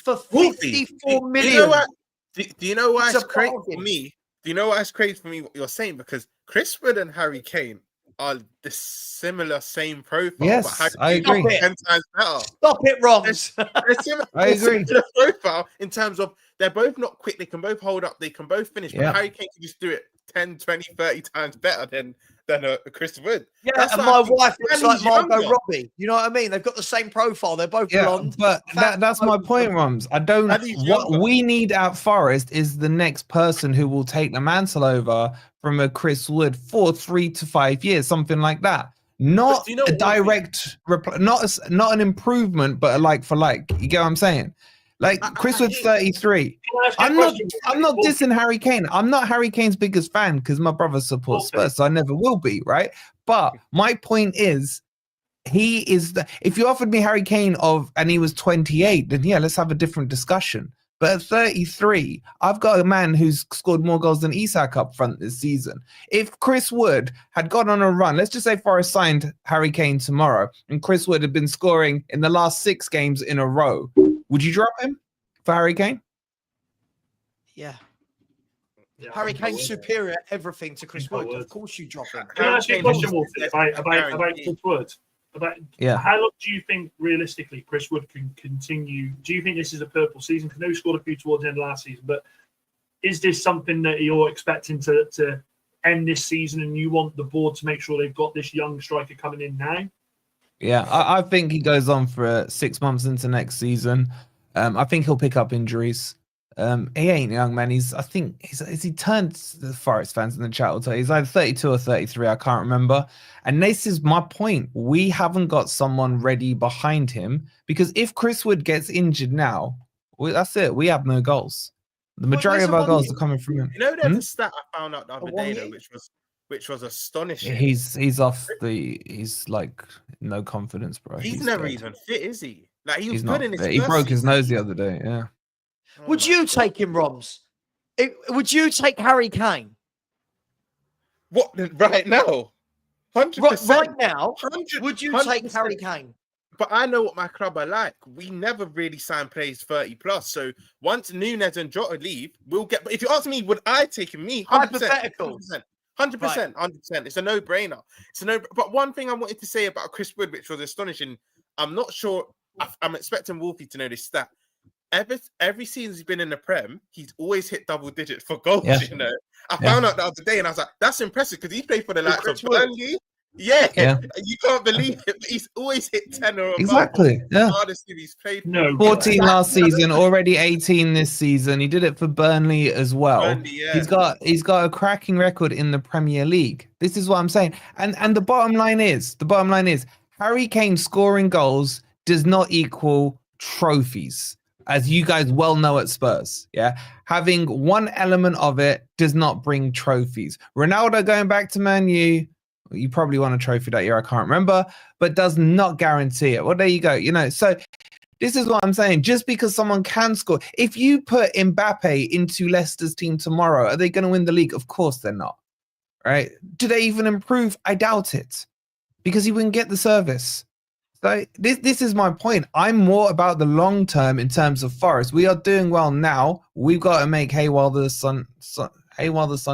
For 54 million. Do you know why it's crazy for me? Do you know why it's crazy for me what you're saying? Because Chris Wood and Harry Kane are the same profile. Yes, but I agree. 10 times better. Stop it, Romz. I agree. Similar profile in terms of they're both not quick. They can both hold up. They can both finish. But Harry Kane can just do it 10, 20, 30 times better than Chris Wood. Yeah, and my wife looks like Margot Robbie. You know what I mean? They've got the same profile. They're both blonde. But that's my point, Romz. What we need at Forest is the next person who will take the mantle over from a Chris Wood for 3 to 5 years, something like that. Not a direct, not an improvement, but a like for like. You get what I'm saying? Like Chris Wood's 33. I'm not dissing Harry Kane. I'm not Harry Kane's biggest fan because my brother supports Spurs, so I never will be, right? But my point is, he is if you offered me Harry Kane and he was 28, then let's have a different discussion. But at 33, I've got a man who's scored more goals than Isak up front this season. If Chris Wood had gone on a run, let's just say Forest signed Harry Kane tomorrow, and Chris Wood had been scoring in the last 6 games in a row, would you drop him for Harry Kane? Yeah. Yeah, Harry Kane's superior at everything to Chris Wood. Of course you drop him. Can I ask you a question, Wolfie, about Chris Wood? How long do you think realistically Chris Wood can continue? Do you think this is a purple season? Because I know he scored a few towards the end of last season, but is this something that you're expecting to end this season, and you want the board to make sure they've got this young striker coming in now? Yeah, I think he goes on for 6 months into next season. I think he'll pick up injuries. He ain't young, man. I think he turned the Forest fans in the chat will tell you, he's either 32 or 33, I can't remember. And this is my point. We haven't got someone ready behind him, because if Chris Wood gets injured now, that's it. We have no goals. The majority of our goals are coming from him. You know, there's a stat I found out the other day, though, which was astonishing. He's off he's like no confidence, bro. He's never even fit, is he? Like he was not good in his fit. He broke his nose the other day, yeah. Would you take him, Romz? Would you take Harry Kane? What, right now? 100%. Right now, 100%. would you take Harry Kane? But I know what my club are like. We never really sign players 30 plus. So once Núñez and Jota leave, we'll get. But if you ask me, would I take him? Me, 100%, hypothetical, 100%. It's a no-brainer. But one thing I wanted to say about Chris Wood, which was astonishing, I'm not sure. I'm expecting Wolfie to know this stat. Every season he's been in the Prem, he's always hit double digits for goals. Yeah. You know, I found out the other day, and I was like, "That's impressive," because he played for the likes of Burnley. Yeah, you can't believe it. But he's always hit 10 or above. Exactly. Yeah. Honestly, he's played 14 last season, already 18 this season. He did it for Burnley as well. Burnley, yeah. He's got a cracking record in the Premier League. This is what I'm saying. And the bottom line is Harry Kane scoring goals does not equal trophies, as you guys well know at Spurs. Yeah, having one element of it does not bring trophies. Ronaldo going back to Man U, you probably won a trophy that year, I can't remember, but does not guarantee it. Well, there you go. You know, so this is what I'm saying. Just because someone can score, if you put Mbappe into Leicester's team tomorrow, are they going to win the league? Of course they're not. Right? Do they even improve? I doubt it, because he wouldn't get the service. So this is my point. I'm more about the long term in terms of Forest. We are doing well now. We've got to make hay while the sun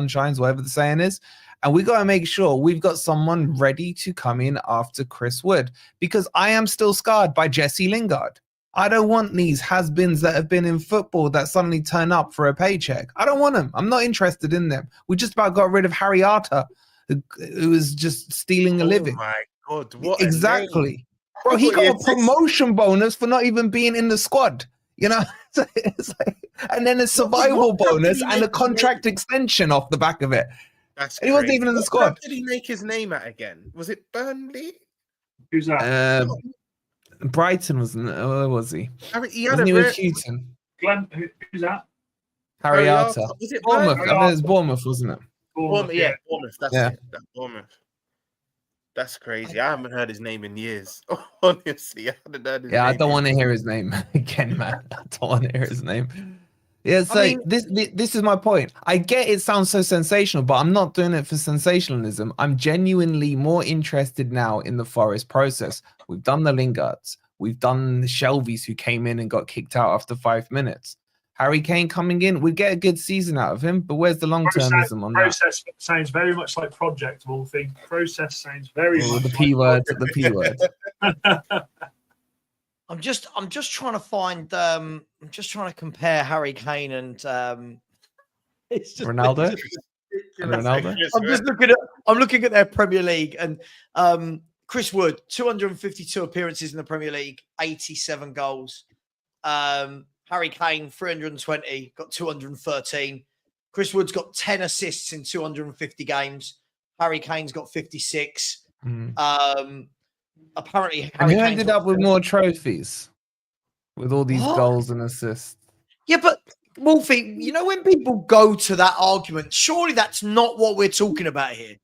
shines, whatever the saying is. And we got to make sure we've got someone ready to come in after Chris Wood, because I am still scarred by Jesse Lingard. I don't want these has-beens that have been in football that suddenly turn up for a paycheck. I don't want them. I'm not interested in them. We just about got rid of Iriola, who was just stealing a living. Oh my God, what exactly. Bro, he got a promotion bonus for not even being in the squad. You know, and then a survival bonus and a contract extension off the back of it. That's he wasn't even in the squad. What did he make his name at again? Was it Burnley? Who's that? Brighton, wasn't it? Where was he? He had wasn't he with Houghton? Glenn, who's that? Harriata. Was it Bournemouth? I mean, it was Bournemouth, wasn't it? Bournemouth, yeah, Bournemouth. That's it. That's Bournemouth. That's crazy. I haven't heard his name in years. Honestly, I haven't heard his name. I don't want to hear his name again, man. I don't want to hear his name. Yeah, so this is my point. I get it sounds so sensational, but I'm not doing it for sensationalism. I'm genuinely more interested now in the Forest process. We've done the Lingards. We've done the Shelvies, who came in and got kicked out after 5 minutes. Harry Kane coming in, we get a good season out of him, but where's the long-termism on that? Process sounds very much like project, Wolfie. Process sounds very much the P word, the P word. I'm just trying to find. I'm just trying to compare Harry Kane and it's just Ronaldo. Ronaldo. I'm looking at their Premier League, and Chris Wood, 252 appearances in the Premier League, 87 goals. Harry Kane, 320, got 213. Chris Wood's got 10 assists in 250 games. Harry Kane's got 56. Apparently, Harry Kane's ended up with more trophies with all these goals and assists. Yeah, but Wolfie, you know, when people go to that argument, surely that's not what we're talking about here.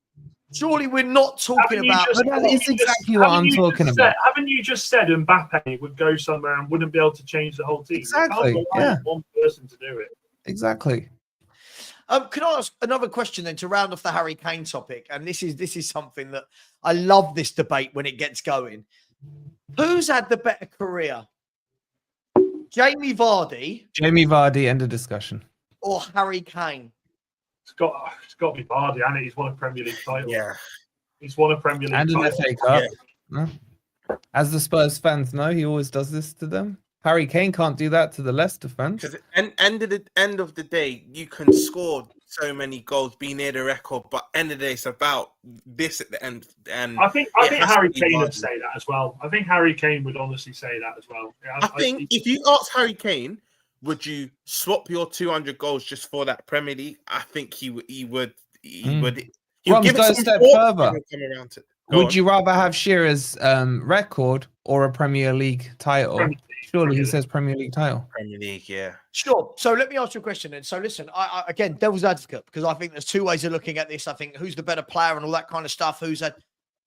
Surely we're not talking about. It's exactly what I'm talking about. Haven't you just said Mbappe would go somewhere and wouldn't be able to change the whole team? Exactly. Yeah. One person to do it. Exactly. Can I ask another question then to round off the Harry Kane topic? And this is something that I love this debate when it gets going. Who's had the better career? Jamie Vardy, end of discussion. Or Harry Kane? It's got to be Vardy, and he's won a Premier League title. Yeah, he's won a Premier League and title. an FA Cup. Yeah. No. As the Spurs fans know, he always does this to them. Harry Kane can't do that to the Leicester fans. Because end of the day, you can score so many goals, be near the record, but end of the day, it's about this at the end. And I think Harry Kane would say that as well. I think Harry Kane would honestly say that as well. I think if you ask Harry Kane, would you swap your 200 goals just for that Premier League? I think he would. Romz, go a step further. Would you rather have Shearer's record or a Premier League title? Surely he says Premier League title. Premier League, yeah. Sure. So let me ask you a question then. So listen, I again, devil's advocate, because I think there's two ways of looking at this. I think who's the better player and all that kind of stuff.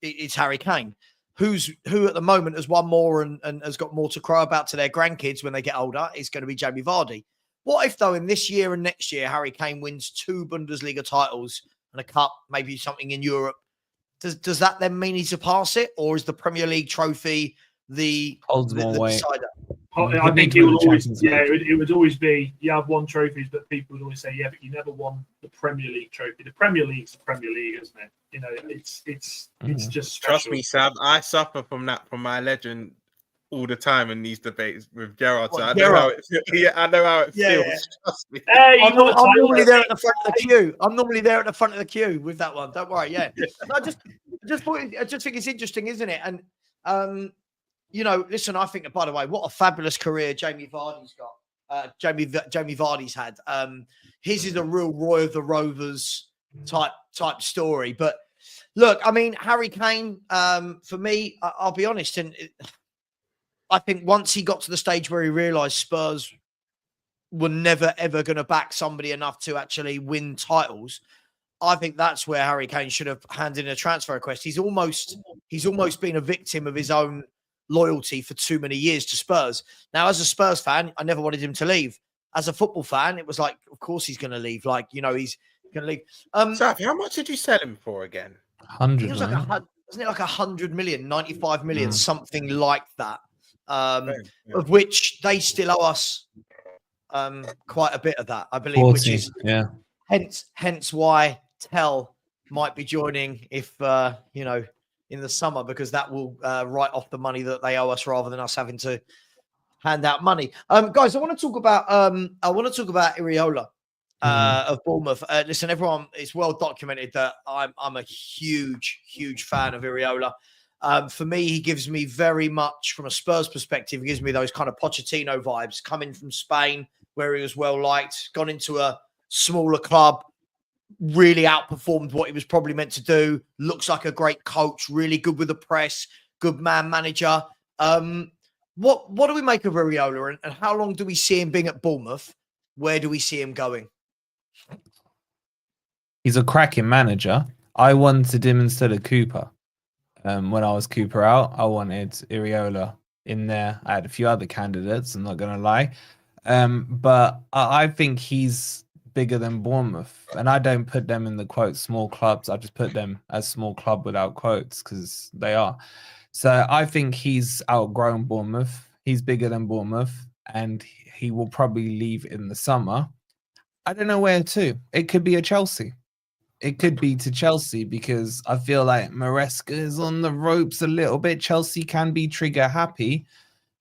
It's Harry Kane. Who at the moment has won more and has got more to cry about to their grandkids when they get older is going to be Jamie Vardy. What if, though, in this year and next year, Harry Kane wins 2 Bundesliga titles and a cup, maybe something in Europe? Does that then mean he's to pass it, or is the Premier League trophy the decider? I think it would always, it would always be, you have won trophies, but people would always say, yeah, but you never won the Premier League trophy. The Premier League's the Premier League, isn't it? You know, it's just special. Trust me, Sam, I suffer from that from my legend all the time in these debates with Gerard. So I know how it feels. Yeah, I know how it feels. Trust me. Hey, I'm normally there at the front of the queue. I'm normally there at the front of the queue with that one. Don't worry. Yeah, I just think it's interesting, isn't it? And you know, listen, I think, by the way, what a fabulous career Jamie Vardy's got. Jamie Vardy's had. His is a real Roy of the Rovers type story. But look, I mean, Harry Kane, for me, I'll be honest, and I think once he got to the stage where he realised Spurs were never, ever going to back somebody enough to actually win titles, I think that's where Harry Kane should have handed in a transfer request. He's almost been a victim of his own loyalty for too many years to Spurs. Now, as a Spurs fan, I never wanted him to leave. As a football fan, it was like, of course he's going to leave. Like, you know, he's going to leave. Sav, how much did you sell him for again? 100. Wasn't it like 100 million, 95 million, something like that? Of which they still owe us quite a bit of that, I believe. 40, which is hence why Tell might be joining if you know, in the summer, because that will write off the money that they owe us rather than us having to hand out money. Guys, I want to talk about Iraola of Bournemouth. Listen, everyone, it's well documented that I'm a huge fan of Iraola. For me, he gives me very much, from a Spurs perspective, he gives me those kind of Pochettino vibes, coming from Spain, where he was well liked, gone into a smaller club, really outperformed what he was probably meant to do, looks like a great coach, really good with the press, good man manager. What do we make of Iraola, and how long do we see him being at Bournemouth? Where do we see him going? He's a cracking manager. I wanted him instead of Cooper. When I was Cooper out, I wanted Iraola in there. I had a few other candidates, I'm not going to lie. But I think he's bigger than Bournemouth. And I don't put them in the quote small clubs. I just put them as small club without quotes, because they are. So I think he's outgrown Bournemouth. He's bigger than Bournemouth, and he will probably leave in the summer. I don't know where to. It could be a Chelsea. It could be to Chelsea, because I feel like Maresca is on the ropes a little bit. Chelsea can be trigger happy.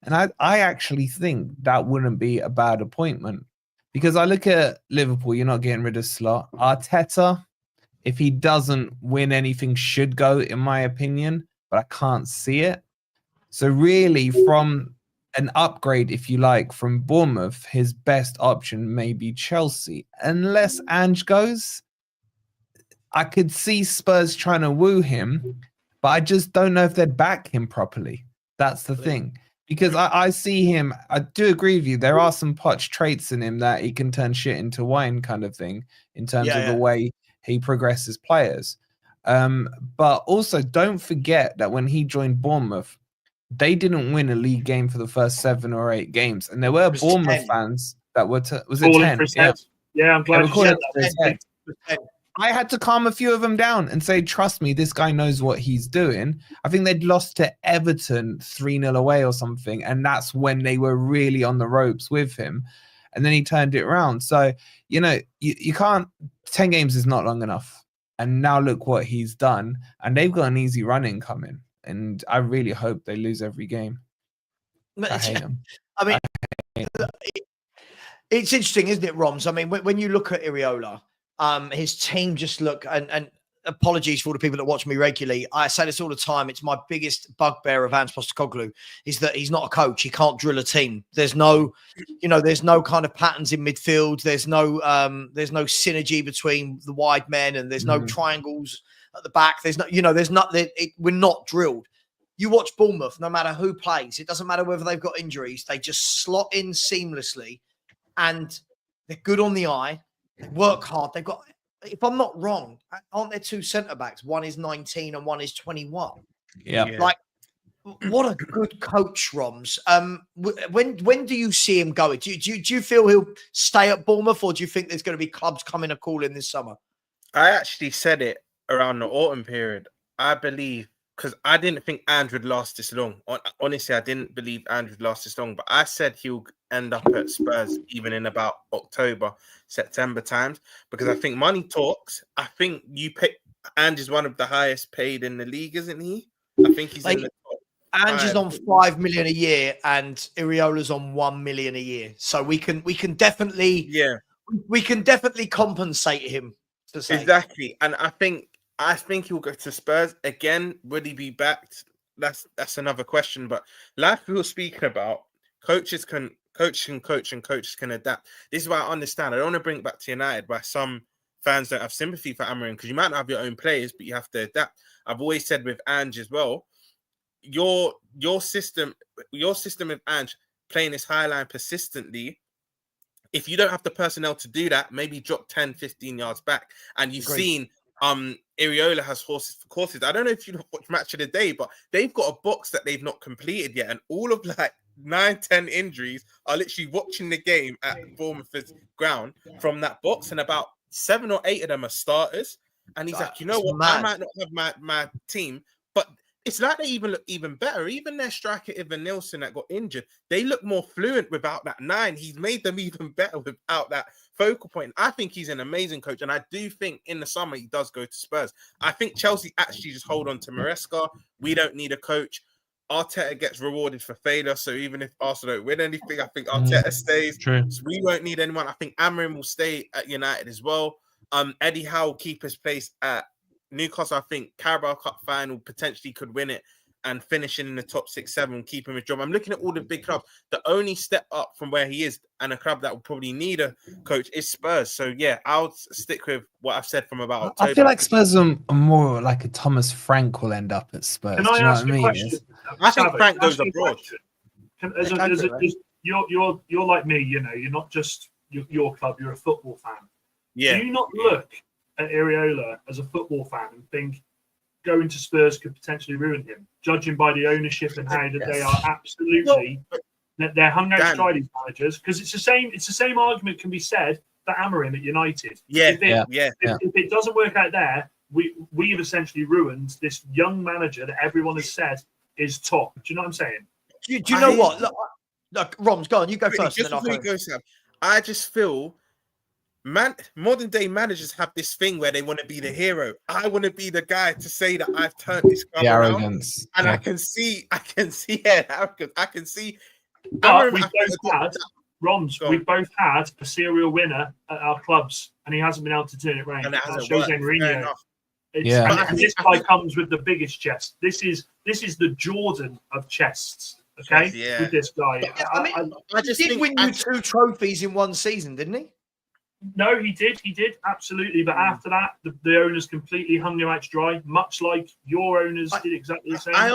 And I actually think that wouldn't be a bad appointment, because I look at Liverpool, you're not getting rid of Slot. Arteta, if he doesn't win anything, should go, in my opinion, but I can't see it. So really, from an upgrade, if you like, from Bournemouth, his best option may be Chelsea. Unless Ange goes, I could see Spurs trying to woo him, but I just don't know if they'd back him properly. That's the thing. Because I see him, I do agree with you, there are some Poch traits in him that he can turn shit into wine kind of thing, in terms of the way he progresses players. But also, don't forget that when he joined Bournemouth, they didn't win a league game for the first 7 or 8 games, and there were Bournemouth 10. fans that were was it Calling 10? for his head. Yeah, I'm glad They were you calling said for his head. I had to calm a few of them down and say, trust me, this guy knows what he's doing. I think they'd lost to Everton 3-0 away or something, and that's when they were really on the ropes with him. And then he turned it around. So, you know, you can't, 10 games is not long enough. And now look what he's done. And they've got an easy run in coming. And I really hope they lose every game. I hate them. I mean, it's interesting, isn't it, Romz? I mean, when you look at Iraola, his team just look, and apologies for all the people that watch me regularly. I say this all the time. It's my biggest bugbear of Hans Postecoglou is that he's not a coach. He can't drill a team. There's no, there's no kind of patterns in midfield. There's no synergy between the wide men, and there's no triangles at the back. There's no, we're not drilled. You watch Bournemouth, no matter who plays, it doesn't matter whether they've got injuries. They just slot in seamlessly, and they're good on the eye. They work hard. They've got, if I'm not wrong, aren't there 2 centre backs? One is 19 and one is 21. Yeah. Like, what a good coach, Romz. When do you see him going? Do you feel he'll stay at Bournemouth, or do you think there's going to be clubs coming a call in this summer? I actually said it around the autumn period. I believe, because I didn't think Andrew would last this long. Honestly, I didn't believe Andrew would last this long. But I said he'll end up at Spurs even in about October, September times, because I think money talks. I think Andrew's one of the highest paid in the league, isn't he? I think he's in the top. Andrew's on 5 million a year, and Iraola's on 1 million a year. So we can definitely compensate him. To say. Exactly, and I think he'll go to Spurs again. Would he be backed? That's another question. But like we were speaking about, coaches can coach and coaches can adapt. This is why I understand. I don't want to bring it back to United, why some fans don't have sympathy for Amorim, because you might not have your own players, but you have to adapt. I've always said with Ange as well, your system with Ange playing this high line persistently. If you don't have the personnel to do that, maybe drop 10, 15 yards back. And you've seen Iraola has horses for courses. I don't know if you watch Match of the Day, but they've got a box that they've not completed yet. And all of like 9, 10 injuries are literally watching the game at Bournemouth's ground from that box. And about 7 or 8 of them are starters. And he's like, you know what? I might not have my team, but it's like they even look even better. Even their striker, Ivan Nilsson, that got injured, they look more fluent without that 9. He's made them even better without that focal point. I think he's an amazing coach, and I do think in the summer he does go to Spurs. I think Chelsea actually just hold on to Maresca. We don't need a coach. Arteta gets rewarded for failure, so even if Arsenal don't win anything, I think Arteta stays. True. So we won't need anyone. I think Amorim will stay at United as well. Eddie Howe will keep his place at Newcastle. I think Carabao Cup final potentially could win it and finishing in the top 6, 7, keeping his job. I'm looking at all the big clubs. The only step up from where he is and a club that will probably need a coach is Spurs. So yeah, I'll stick with what I've said from about October. I feel like Spurs are more like a Thomas Frank will end up at Spurs. Can Do I you know ask what I mean? a question? I think Frank goes abroad. You're like me, you're not just your club, you're a football fan. Yeah. Do you not look at Iraola as a football fan and think going to Spurs could potentially ruin him, judging by the ownership and how that they are absolutely they're hung out stride these managers? Because it's the same argument can be said for Amorim at United. If it doesn't work out there, we've essentially ruined this young manager that everyone has said is top. Do you know what I'm saying? Do you know what? Look, Romz, go on. You go first. Just before you go, Sam, I just feel modern day managers have this thing where they want to be the hero. I want to be the guy to say that I've turned this club around. Arrogance. And I can see arrogance. I can see. But we both had a serial winner at our clubs, and he hasn't been able to turn it around. And that That's hasn't Jose worked. Mourinho. And this guy comes with the biggest chest. This is the Jordan of chests. Okay, with this guy. I just did win you 2 trophies in one season, didn't he? No, he did, absolutely. But after that, the owners completely hung him out to dry, much like your owners did exactly the same. I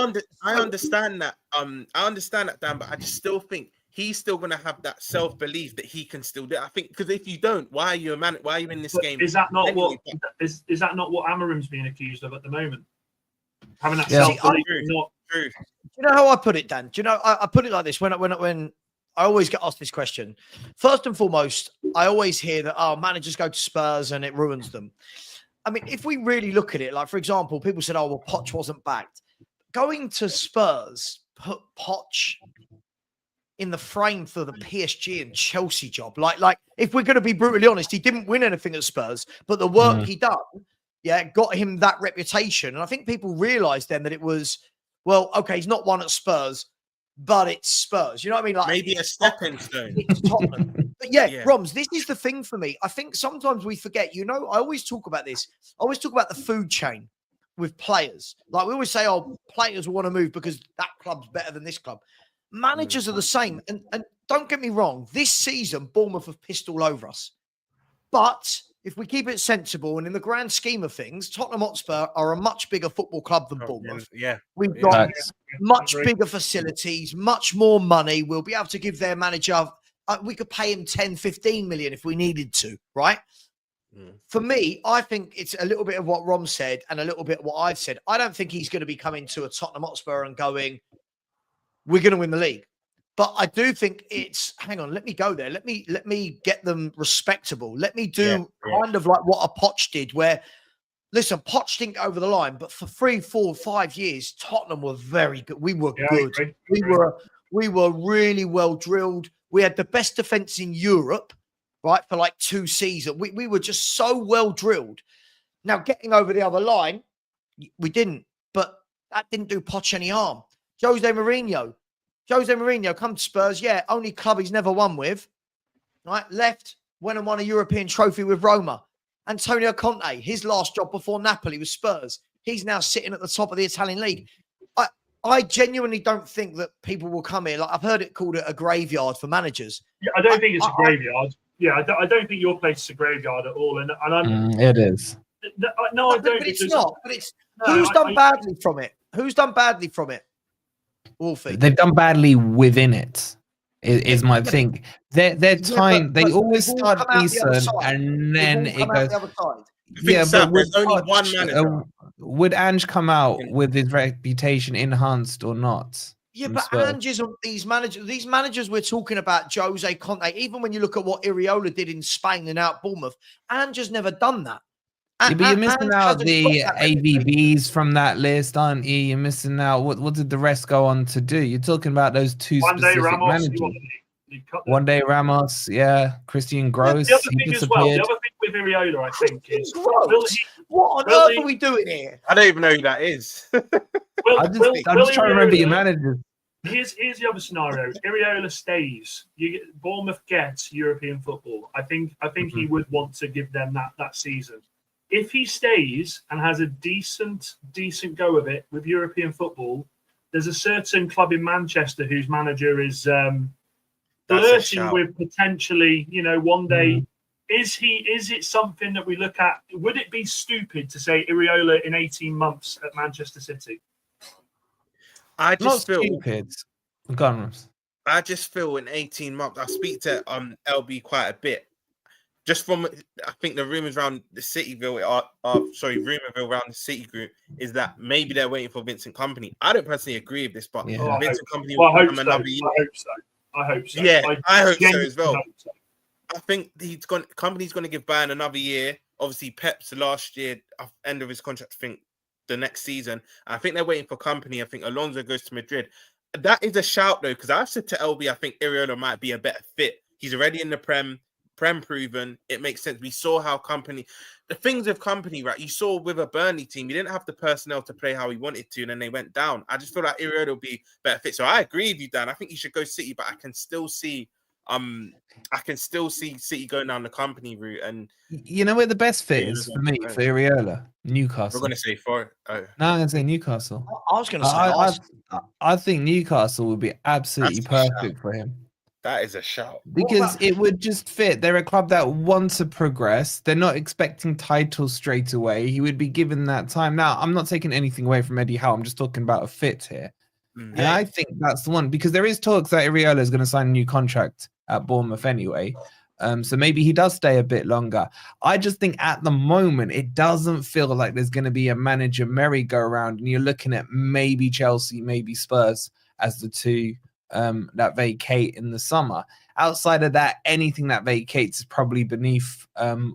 understand that. I understand that, Dan, but I just still think he's still going to have that self belief that he can still do it. I think because if you don't, why are you a man? Why are you in this game? Is that not anyway? is that not what Amorim's being accused of at the moment? Having that Yeah. self belief, not True. Do you know how I put it, Dan? Do you know I put it like this when I always get asked this question. First and foremost, I always hear that managers go to Spurs and it ruins them. I mean, if we really look at it, like for example, people said, "Oh, well, Poch wasn't backed." Going to Spurs put Poch in the frame for the PSG and Chelsea job. Like if we're going to be brutally honest, he didn't win anything at Spurs, but the work he done, got him that reputation. And I think people realised then that it was, well, okay, he's not won at Spurs, but it's Spurs. You know what I mean? Like Maybe a stepping stone. It's Tottenham. But Romz, this is the thing for me. I think sometimes we forget, I always talk about this. I always talk about the food chain with players. Like we always say, players want to move because that club's better than this club. Managers are the same. And don't get me wrong, this season, Bournemouth have pissed all over us. But if we keep it sensible and in the grand scheme of things, Tottenham Hotspur are a much bigger football club than Bournemouth. Yeah. We've got much bigger facilities, much more money. We'll be able to give their manager, we could pay him 10, 15 million if we needed to, right? For me, I think it's a little bit of what Romz said and a little bit of what I've said. I don't think he's going to be coming to a Tottenham Hotspur and going, we're going to win the league. But I do think it's, hang on, let me go there. Let me get them respectable. Let me do kind of like what a Poch did where, listen, Poch didn't go over the line, but for 3, 4, 5 years, Tottenham were very good. We were good. We were really well drilled. We had the best defense in Europe, right, for like 2 seasons. We were just so well drilled. Now, getting over the other line, we didn't, but that didn't do Poch any harm. Jose Mourinho come to Spurs. Only club he's never won with. Right, left, went and won a European trophy with Roma. Antonio Conte, his last job before Napoli was Spurs. He's now sitting at the top of the Italian league. I genuinely don't think that people will come here. Like I've heard it called a graveyard for managers. Yeah, I don't think it's a graveyard. I don't think your place is a graveyard at all. And it is. No, I don't. But it's not. But it's who's done badly from it? Who's done badly from it? Wolfie. They've done badly within it. Is my thing. Their time. They always start decent and then it goes. But there's only one manager. Would Ange come out with his reputation enhanced or not? Yeah, but Ange isn't these managers. These managers we're talking about, Jose Conte. Even when you look at what Iraola did in Spain and out Bournemouth, Ange has never done that. But you're missing out the AVBs from that list, aren't you? You're missing out. What did the rest go on to do? You're talking about those 2 specific managers. One day Ramos, Christian Gross. The other thing as well, the other thing with Iraola, I think, is what on earth are we doing here? I don't even know who that is. I'm just trying to remember your managers. Here's the other scenario. Iraola stays. Bournemouth gets European football. I think he would want to give them that season. If he stays and has a decent go of it with European football, there's a certain club in Manchester whose manager is flirting with potentially, one day. Is it something that we look at? Would it be stupid to say Iraola in 18 months at Manchester City? I just feel stupid. I just feel in 18 months. I speak to LB quite a bit. Just from, I think the rumors around the Cityville, rumorville around the City group is that maybe they're waiting for Vincent Kompany. I don't personally agree with this, but Vincent Kompany will come another year. I hope so. Yeah, I hope so as well. I think Kompany's going to give Bayern another year. Obviously, Pep's last year, end of his contract, I think the next season. I think they're waiting for Kompany. I think Alonso goes to Madrid. That is a shout, though, because I've said to LB, I think Iraola might be a better fit. He's already in the Prem proven. It makes sense. We saw how Kompany, the things with Kompany, right? You saw with a Burnley team, he didn't have the personnel to play how he wanted to, and then they went down. I just feel like Iraola will be better fit. So I agree with you, Dan. I think he should go City, but I can still see City going down the Kompany route. And you know where the best fit is for me for Iraola? Newcastle. We're going to say No, I'm going to say Newcastle. I was going to say I think Newcastle would be absolutely perfect for him. That is a shout. Because it would just fit. They're a club that wants to progress. They're not expecting titles straight away. He would be given that time. Now, I'm not taking anything away from Eddie Howe. I'm just talking about a fit here. And I think that's the one, because there is talks that Iraola is going to sign a new contract at Bournemouth anyway. So maybe he does stay a bit longer. I just think at the moment, it doesn't feel like there's going to be a manager merry-go-round, and you're looking at maybe Chelsea, maybe Spurs as the two that vacate in the summer. Outside of that, anything that vacates is probably beneath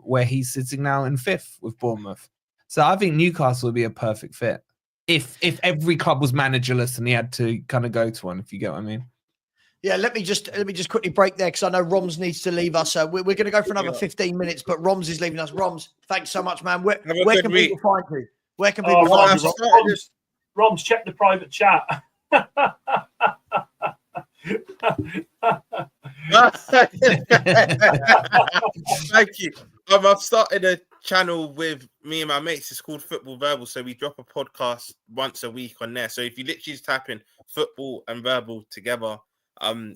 where he's sitting now in 5th with Bournemouth. So I think Newcastle would be a perfect fit if every club was managerless and he had to kind of go to one, if you get what I mean. Yeah, let me just quickly break there, because I know Romz needs to leave us. We're going to go for another 15 minutes, but Romz is leaving us. Romz, thanks so much, man. Where can people find you? Where can people find you? Romz, check the private chat. Thank you. I've started a channel with me and my mates. It's called Football Verbal. So we drop a podcast once a week on there. So if you literally just type in football and verbal together,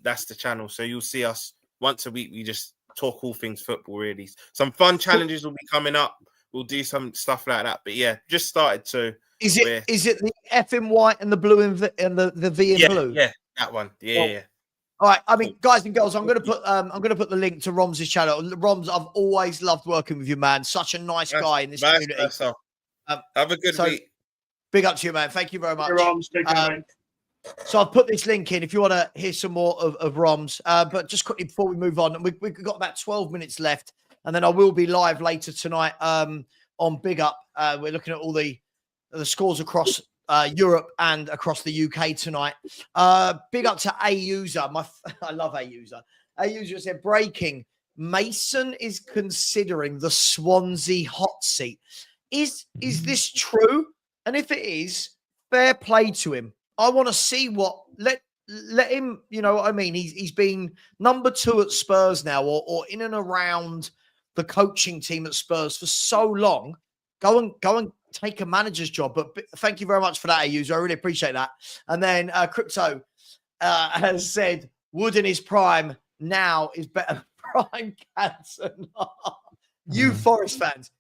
that's the channel. So you'll see us once a week. We just talk all things football, really. Some fun challenges will be coming up. We'll do some stuff like that. But yeah, just started. So is it the F in white and the blue and the V in blue? Yeah, that one. Yeah. All right. I mean, guys and girls, I'm going to put the link to Romz's channel. Romz, I've always loved working with you, man. Such a nice guy in this community. Have a good week. Big up to you, man. Thank you very much. Romz, so I've put this link in if you want to hear some more of Romz. But just quickly before we move on, we've got about 12 minutes left, and then I will be live later tonight on Big Up. We're looking at all the scores across Europe and across the UK tonight. Big up to A User. I love A User. A User said, breaking, Mason is considering the Swansea hot seat. Is this true? And if it is, fair play to him. I want to see let him, you know what I mean? He's been number 2 at Spurs now, or in and around the coaching team at Spurs for so long. Go and take a manager's job. But thank you very much for that, user. I really appreciate that. And then Crypto has said, Wood in his prime now is better prime cancer. You Forest fans.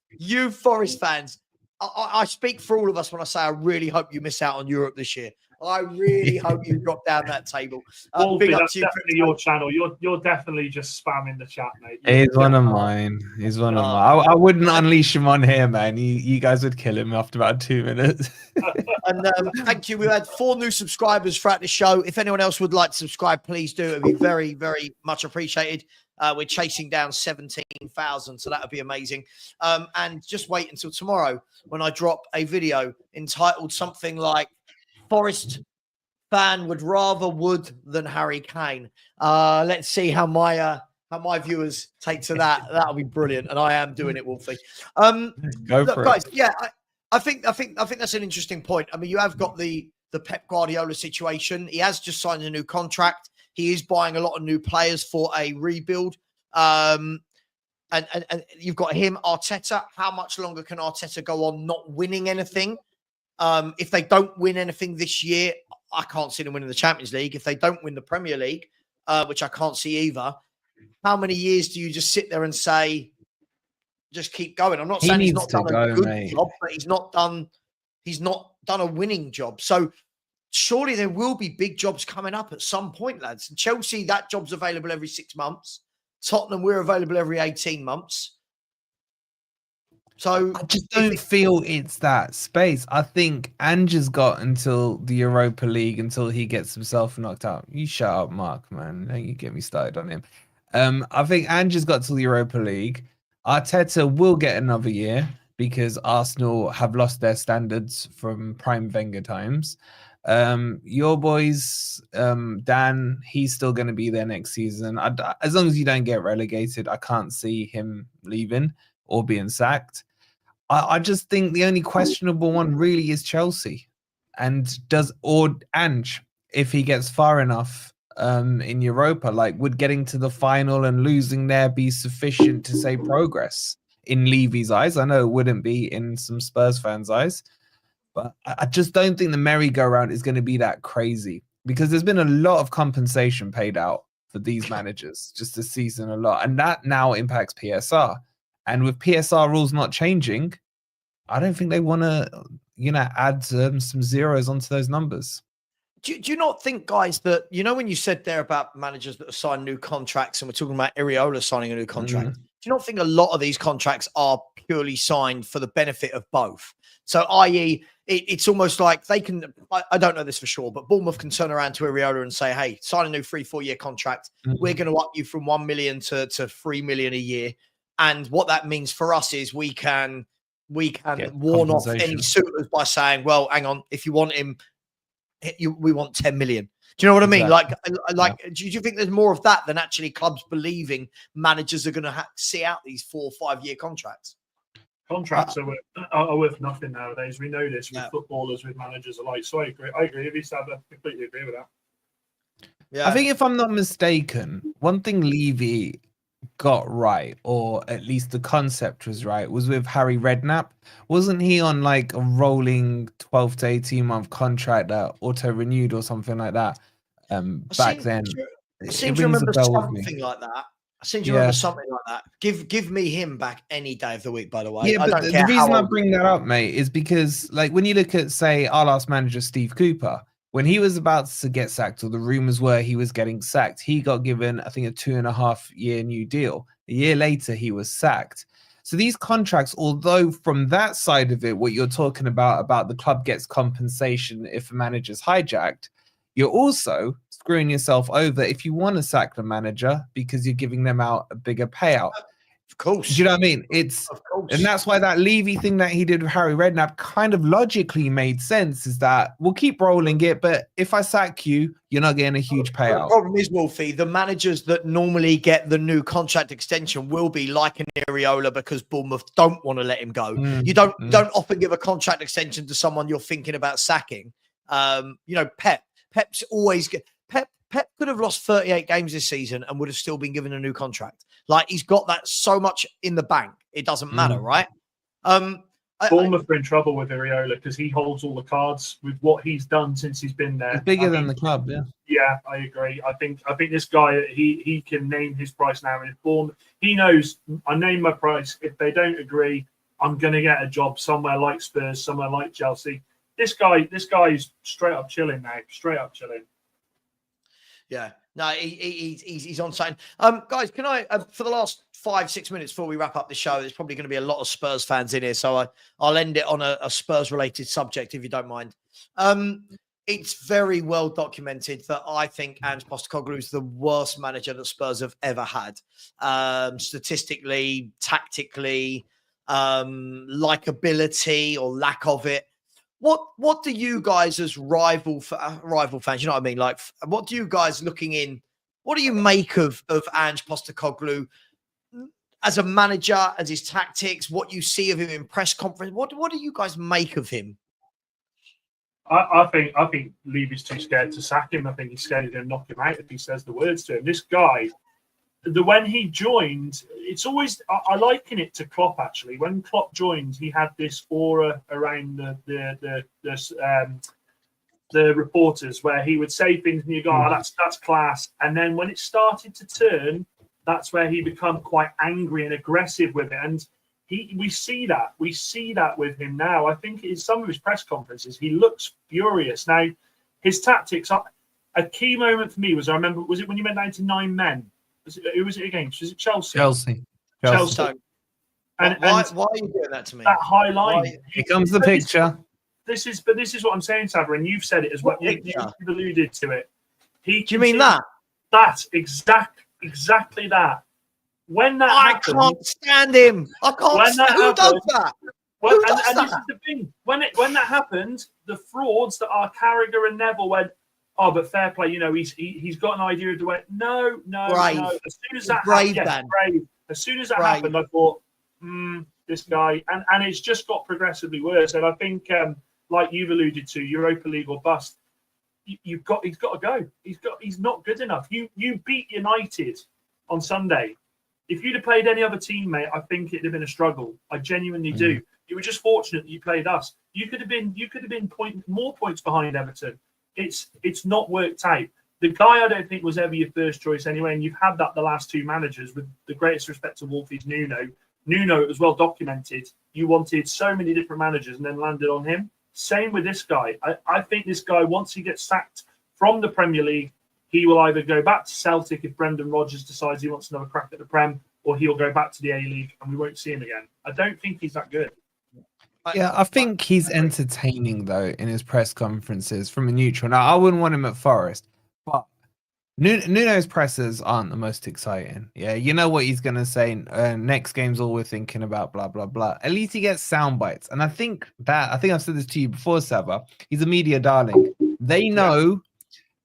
I speak for all of us when I say I really hope you miss out on Europe this year. I really hope you drop down that table. Wolfie, that's definitely your channel. You're definitely just spamming the chat, mate. He's one of mine. I wouldn't unleash him on here, man. You guys would kill him after about 2 minutes. And thank you. We had 4 new subscribers throughout the show. If anyone else would like to subscribe, please do. It would be very, very much appreciated. We're chasing down 17,000, so that would be amazing. And just wait until tomorrow when I drop a video entitled something like Forest fan would rather Wood than Harry Kane. Let's see how my viewers take to that. That'll be brilliant, and I am doing it, Wolfie. Go for guys, it. Yeah, I think that's an interesting point. I mean, you have got the Pep Guardiola situation. He has just signed a new contract. He is buying a lot of new players for a rebuild. And you've got him, Arteta. How much longer can Arteta go on not winning anything? If they don't win anything this year, I can't see them winning the Champions League. If they don't win the Premier League, which I can't see either, how many years do you just sit there and say, just keep going? I'm not saying he's not done a good job, but he's not done a winning job. So surely there will be big jobs coming up at some point, lads. Chelsea, that job's available every 6 months. Tottenham, we're available every 18 months. So I just don't feel it's that space. I think Ange's got until the Europa League until he gets himself knocked out. You shut up, Mark, man. Don't you get me started on him. I think Ange's got till the Europa League. Arteta will get another year because Arsenal have lost their standards from prime Wenger times. Your boys, Dan, he's still going to be there next season. As long as you don't get relegated, I can't see him leaving or being sacked. I just think the only questionable one really is Chelsea. And Ange, if he gets far enough in Europa, like would getting to the final and losing there be sufficient to say progress in Levy's eyes? I know it wouldn't be in some Spurs fans' eyes, but I just don't think the merry-go-round is going to be that crazy because there's been a lot of compensation paid out for these managers just this season a lot. And that now impacts PSR. And with PSR rules not changing, I don't think they want to, add some zeros onto those numbers. Do you not think, guys, that, when you said there about managers that have signed new contracts, and we're talking about Iraola signing a new contract, do you not think a lot of these contracts are purely signed for the benefit of both? So, i.e., it's almost like they can, I don't know this for sure, but Bournemouth can turn around to Iraola and say, hey, sign a new 3-4 year contract. We're going to up you from 1 million to 3 million a year. And what that means for us is we can warn off any suitors by saying, well, hang on, if you want him, we want 10 million. Do you know what I mean? Like, do you think there's more of that than actually clubs believing managers are going to see out these 4 or 5 year contracts? Contracts are worth nothing nowadays. We know this with footballers, with managers alike. So I agree with you, Savva. Completely agree with that. Yeah. I think if I'm not mistaken, one thing Levy got right, or at least the concept was right, was with Harry Redknapp. Wasn't he on like a rolling 12 to 18 month contract that auto renewed or something like that? Back then, I seem to remember something like that. I seem to remember something like that. Give me him back any day of the week, by the way. Yeah, but the reason I bring that up, mate, is because like when you look at, say, our last manager, Steve Cooper, when he was about to get sacked, or the rumors were he was getting sacked, he got given, I think, a 2.5 year new deal. A year later, he was sacked. So these contracts, although from that side of it, what you're talking about the club gets compensation if a manager's hijacked, you're also screwing yourself over if you want to sack the manager because you're giving them out a bigger payout. Of course. Do you know what I mean? And that's why that Levy thing that he did with Harry Redknapp kind of logically made sense, is that we'll keep rolling it, but if I sack you, you're not getting a huge payout. The problem is, Wolfie, the managers that normally get the new contract extension will be like an Iraola because Bournemouth don't want to let him go. You don't often give a contract extension to someone you're thinking about sacking. Pep's always Pep could have lost 38 games this season and would have still been given a new contract. Like, he's got that so much in the bank, it doesn't matter, right? Bournemouth are in trouble with Iraola because he holds all the cards with what he's done since he's been there. He's bigger than the club, yeah. Yeah, I agree. I think this guy, he can name his price now. And Bournemouth, he knows, I name my price. If they don't agree, I'm going to get a job somewhere like Spurs, somewhere like Chelsea. This guy is straight up chilling now. Straight up chilling. Yeah, no, he's on something. Guys, can I, for the last 5-6 minutes before we wrap up the show, there's probably going to be a lot of Spurs fans in here, so I'll end it on a Spurs-related subject, if you don't mind. It's very well documented that I think Ange Postecoglou is the worst manager that Spurs have ever had. Statistically, tactically, likability or lack of it. What do you guys as rival fans, you know what I mean? Like, what do you guys looking in? What do you make of Ange Postecoglou as a manager, as his tactics, what you see of him in press conference? What do you guys make of him? I think Levy's too scared to sack him. I think he's scared to knock him out if he says the words to him. This guy, when he joined, it's always, I liken it to Klopp actually. When Klopp joined, he had this aura around the reporters where he would say things and you go, oh, that's class. And then when it started to turn, that's where he become quite angry and aggressive with it. And we see that with him now. I think in some of his press conferences, he looks furious. Now, his tactics, a key moment for me was, I remember, was it when you went down to 9 men? Who was it against? Was it Chelsea? Chelsea. And why are you doing that to me? That high line. Here comes the picture. This is what I'm saying, Savva, and you've said it as well. You've alluded to it. Do you mean that? That exactly that. When that happened, I can't stand him. I can't stand who does that? Well, and this is the thing. When that happened, the frauds that are Carragher and Neville went, oh, but fair play, you know, he's got an idea of the way. No. Brave. As soon as that happened, brave. As soon as that happened, I thought, this guy, and it's just got progressively worse. And I think, like you've alluded to, Europa League or bust. He's got to go. He's not good enough. You beat United on Sunday. If you'd have played any other team, mate, I think it'd have been a struggle. I genuinely do. You were just fortunate that you played us. You could have been more points behind Everton. It's not worked out. The guy I don't think was ever your first choice anyway, and you've had that the last two managers, with the greatest respect to Wolfie's Nuno. Nuno, it was well documented. You wanted so many different managers and then landed on him. Same with this guy. I think this guy, once he gets sacked from the Premier League, he will either go back to Celtic if Brendan Rodgers decides he wants another crack at the Prem, or he'll go back to the A-League and we won't see him again. I don't think he's that good. Yeah, I think he's entertaining though in his press conferences from a neutral. Now, I wouldn't want him at Forest, but Nuno's pressers aren't the most exciting. Yeah, you know what he's going to say. Next game's all we're thinking about, blah, blah, blah. At least he gets sound bites. And I think I've said this to you before, Savva. He's a media darling. They know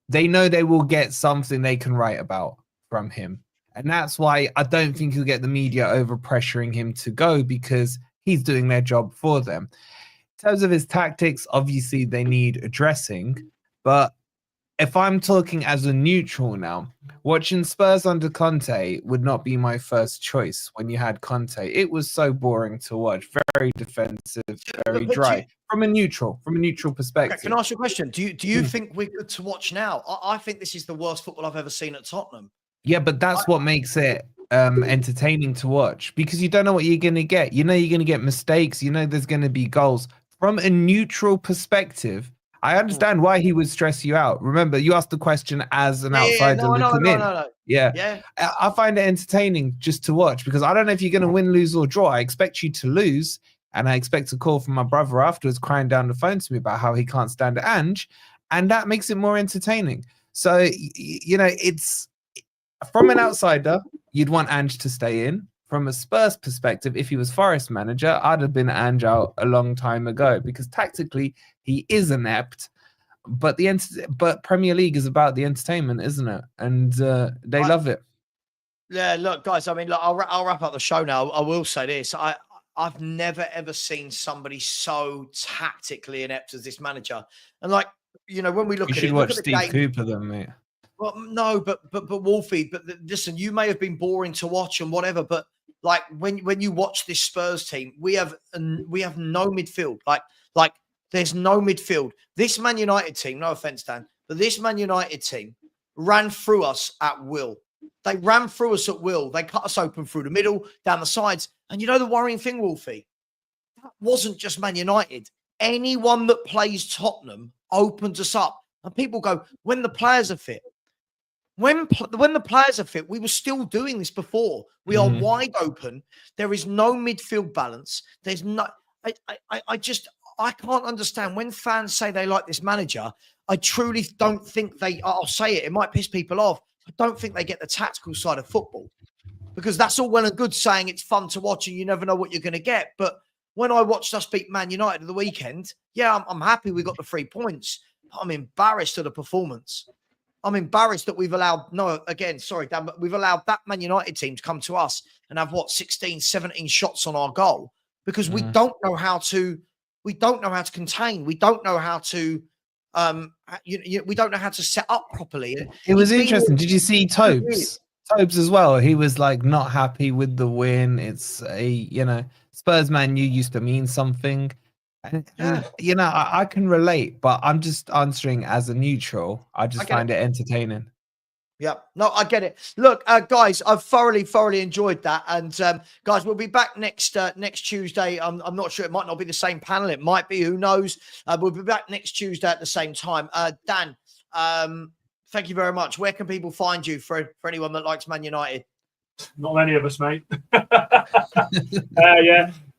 they will get something they can write about from him. And that's why I don't think he'll get the media over pressuring him to go, because he's doing their job for them. In terms of his tactics, obviously they need addressing. But if I'm talking as a neutral now, watching Spurs under Conte would not be my first choice when you had Conte. It was so boring to watch, very defensive, very dry. From a neutral perspective. Okay, can I ask you a question? Do you think we're good to watch now? I think this is the worst football I've ever seen at Tottenham. Yeah, but that's what makes it entertaining to watch, because you don't know what you're going to get. You know you're going to get mistakes. You know there's going to be goals. From a neutral perspective, I understand why he would stress you out. Remember, you asked the question as an outsider looking in. No. Yeah. I find it entertaining just to watch, because I don't know if you're going to win, lose, or draw. I expect you to lose, and I expect a call from my brother afterwards crying down the phone to me about how he can't stand Ange, and that makes it more entertaining. So, it's from an outsider, you'd want Ange to stay in. From a Spurs perspective, if he was Forest manager, I'd have been Ange out a long time ago, because tactically he is inept. But but Premier League is about the entertainment, isn't it? And they love it. Yeah, look, guys. I mean, look, I'll wrap up the show now. I will say this: I've never ever seen somebody so tactically inept as this manager. And when we look you at it, should watch Steve Cooper, then, mate. Well, no, but Wolfie, but listen, you may have been boring to watch and whatever, but when you watch this Spurs team, we have no midfield. Like there's no midfield. This Man United team, no offense, Dan, but this Man United team ran through us at will. They ran through us at will. They cut us open through the middle, down the sides. And you know the worrying thing, Wolfie? That wasn't just Man United. Anyone that plays Tottenham opens us up. And people go, when the players are fit. When the players are fit, we were still doing this before. We are wide open. There is no midfield balance. There's no. I can't understand when fans say they like this manager. I truly don't think they. I'll say it. It might piss people off. I don't think they get the tactical side of football, because that's all well and good saying it's fun to watch and you never know what you're going to get. But when I watched us beat Man United at the weekend, yeah, I'm happy we got the 3 points. But I'm embarrassed at the performance. I'm embarrassed that we've allowed, Dan, but we've allowed that Man United team to come to us and have 16, 17 shots on our goal, because we don't know how to contain. We don't know how to, we don't know how to set up properly. It was interesting. Did you see Tobes? Tobes as well. He was not happy with the win. It's Spurs Man U used to mean something. And, I can relate, but I'm just answering as a neutral. I just find it entertaining. Yeah, no, I get it. Look, guys, I've thoroughly enjoyed that. And guys, we'll be back next Tuesday. I'm not sure. It might not be the same panel. It might be. Who knows? We'll be back next Tuesday at the same time. Dan, thank you very much. Where can people find you for anyone that likes Man United? Not many of us, mate.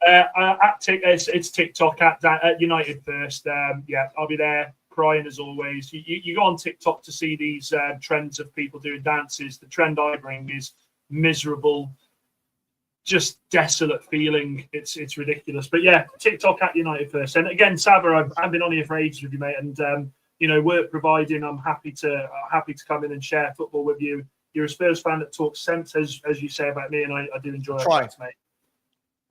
It's TikTok at United First. I'll be there crying as always. You go on TikTok to see these trends of people doing dances. The trend I bring is miserable, just desolate feeling. It's ridiculous. But yeah, TikTok at United First. And again, Savva, I've been on here for ages with you, mate. And work providing, I'm happy to come in and share football with you. You're a Spurs fan that talks sense, as you say about me, and I do enjoy it. Thanks, mate.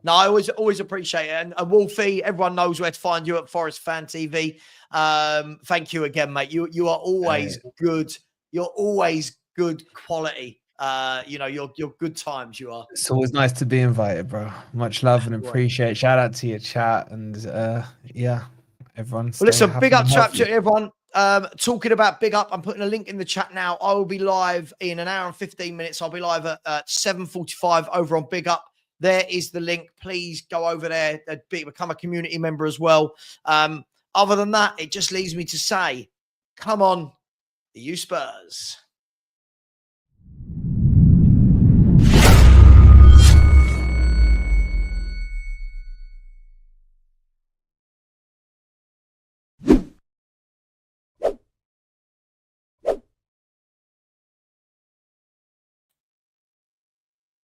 No, I always appreciate it. And Wolfie, everyone knows where to find you at Forest Fan TV. Thank you again, mate. You are always good. You're always good quality. You're good times. You are. It's always nice to be invited, bro. Much love and appreciate. Shout out to your chat and everyone. Well, listen, big up to everyone. Talking about big up, I'm putting a link in the chat now. I will be live in an hour and 15 minutes. I'll be live at 7:45 over on Big Up. There is the link. Please go over there, become a community member as well. Other than that, it just leaves me to say, come on, you Spurs.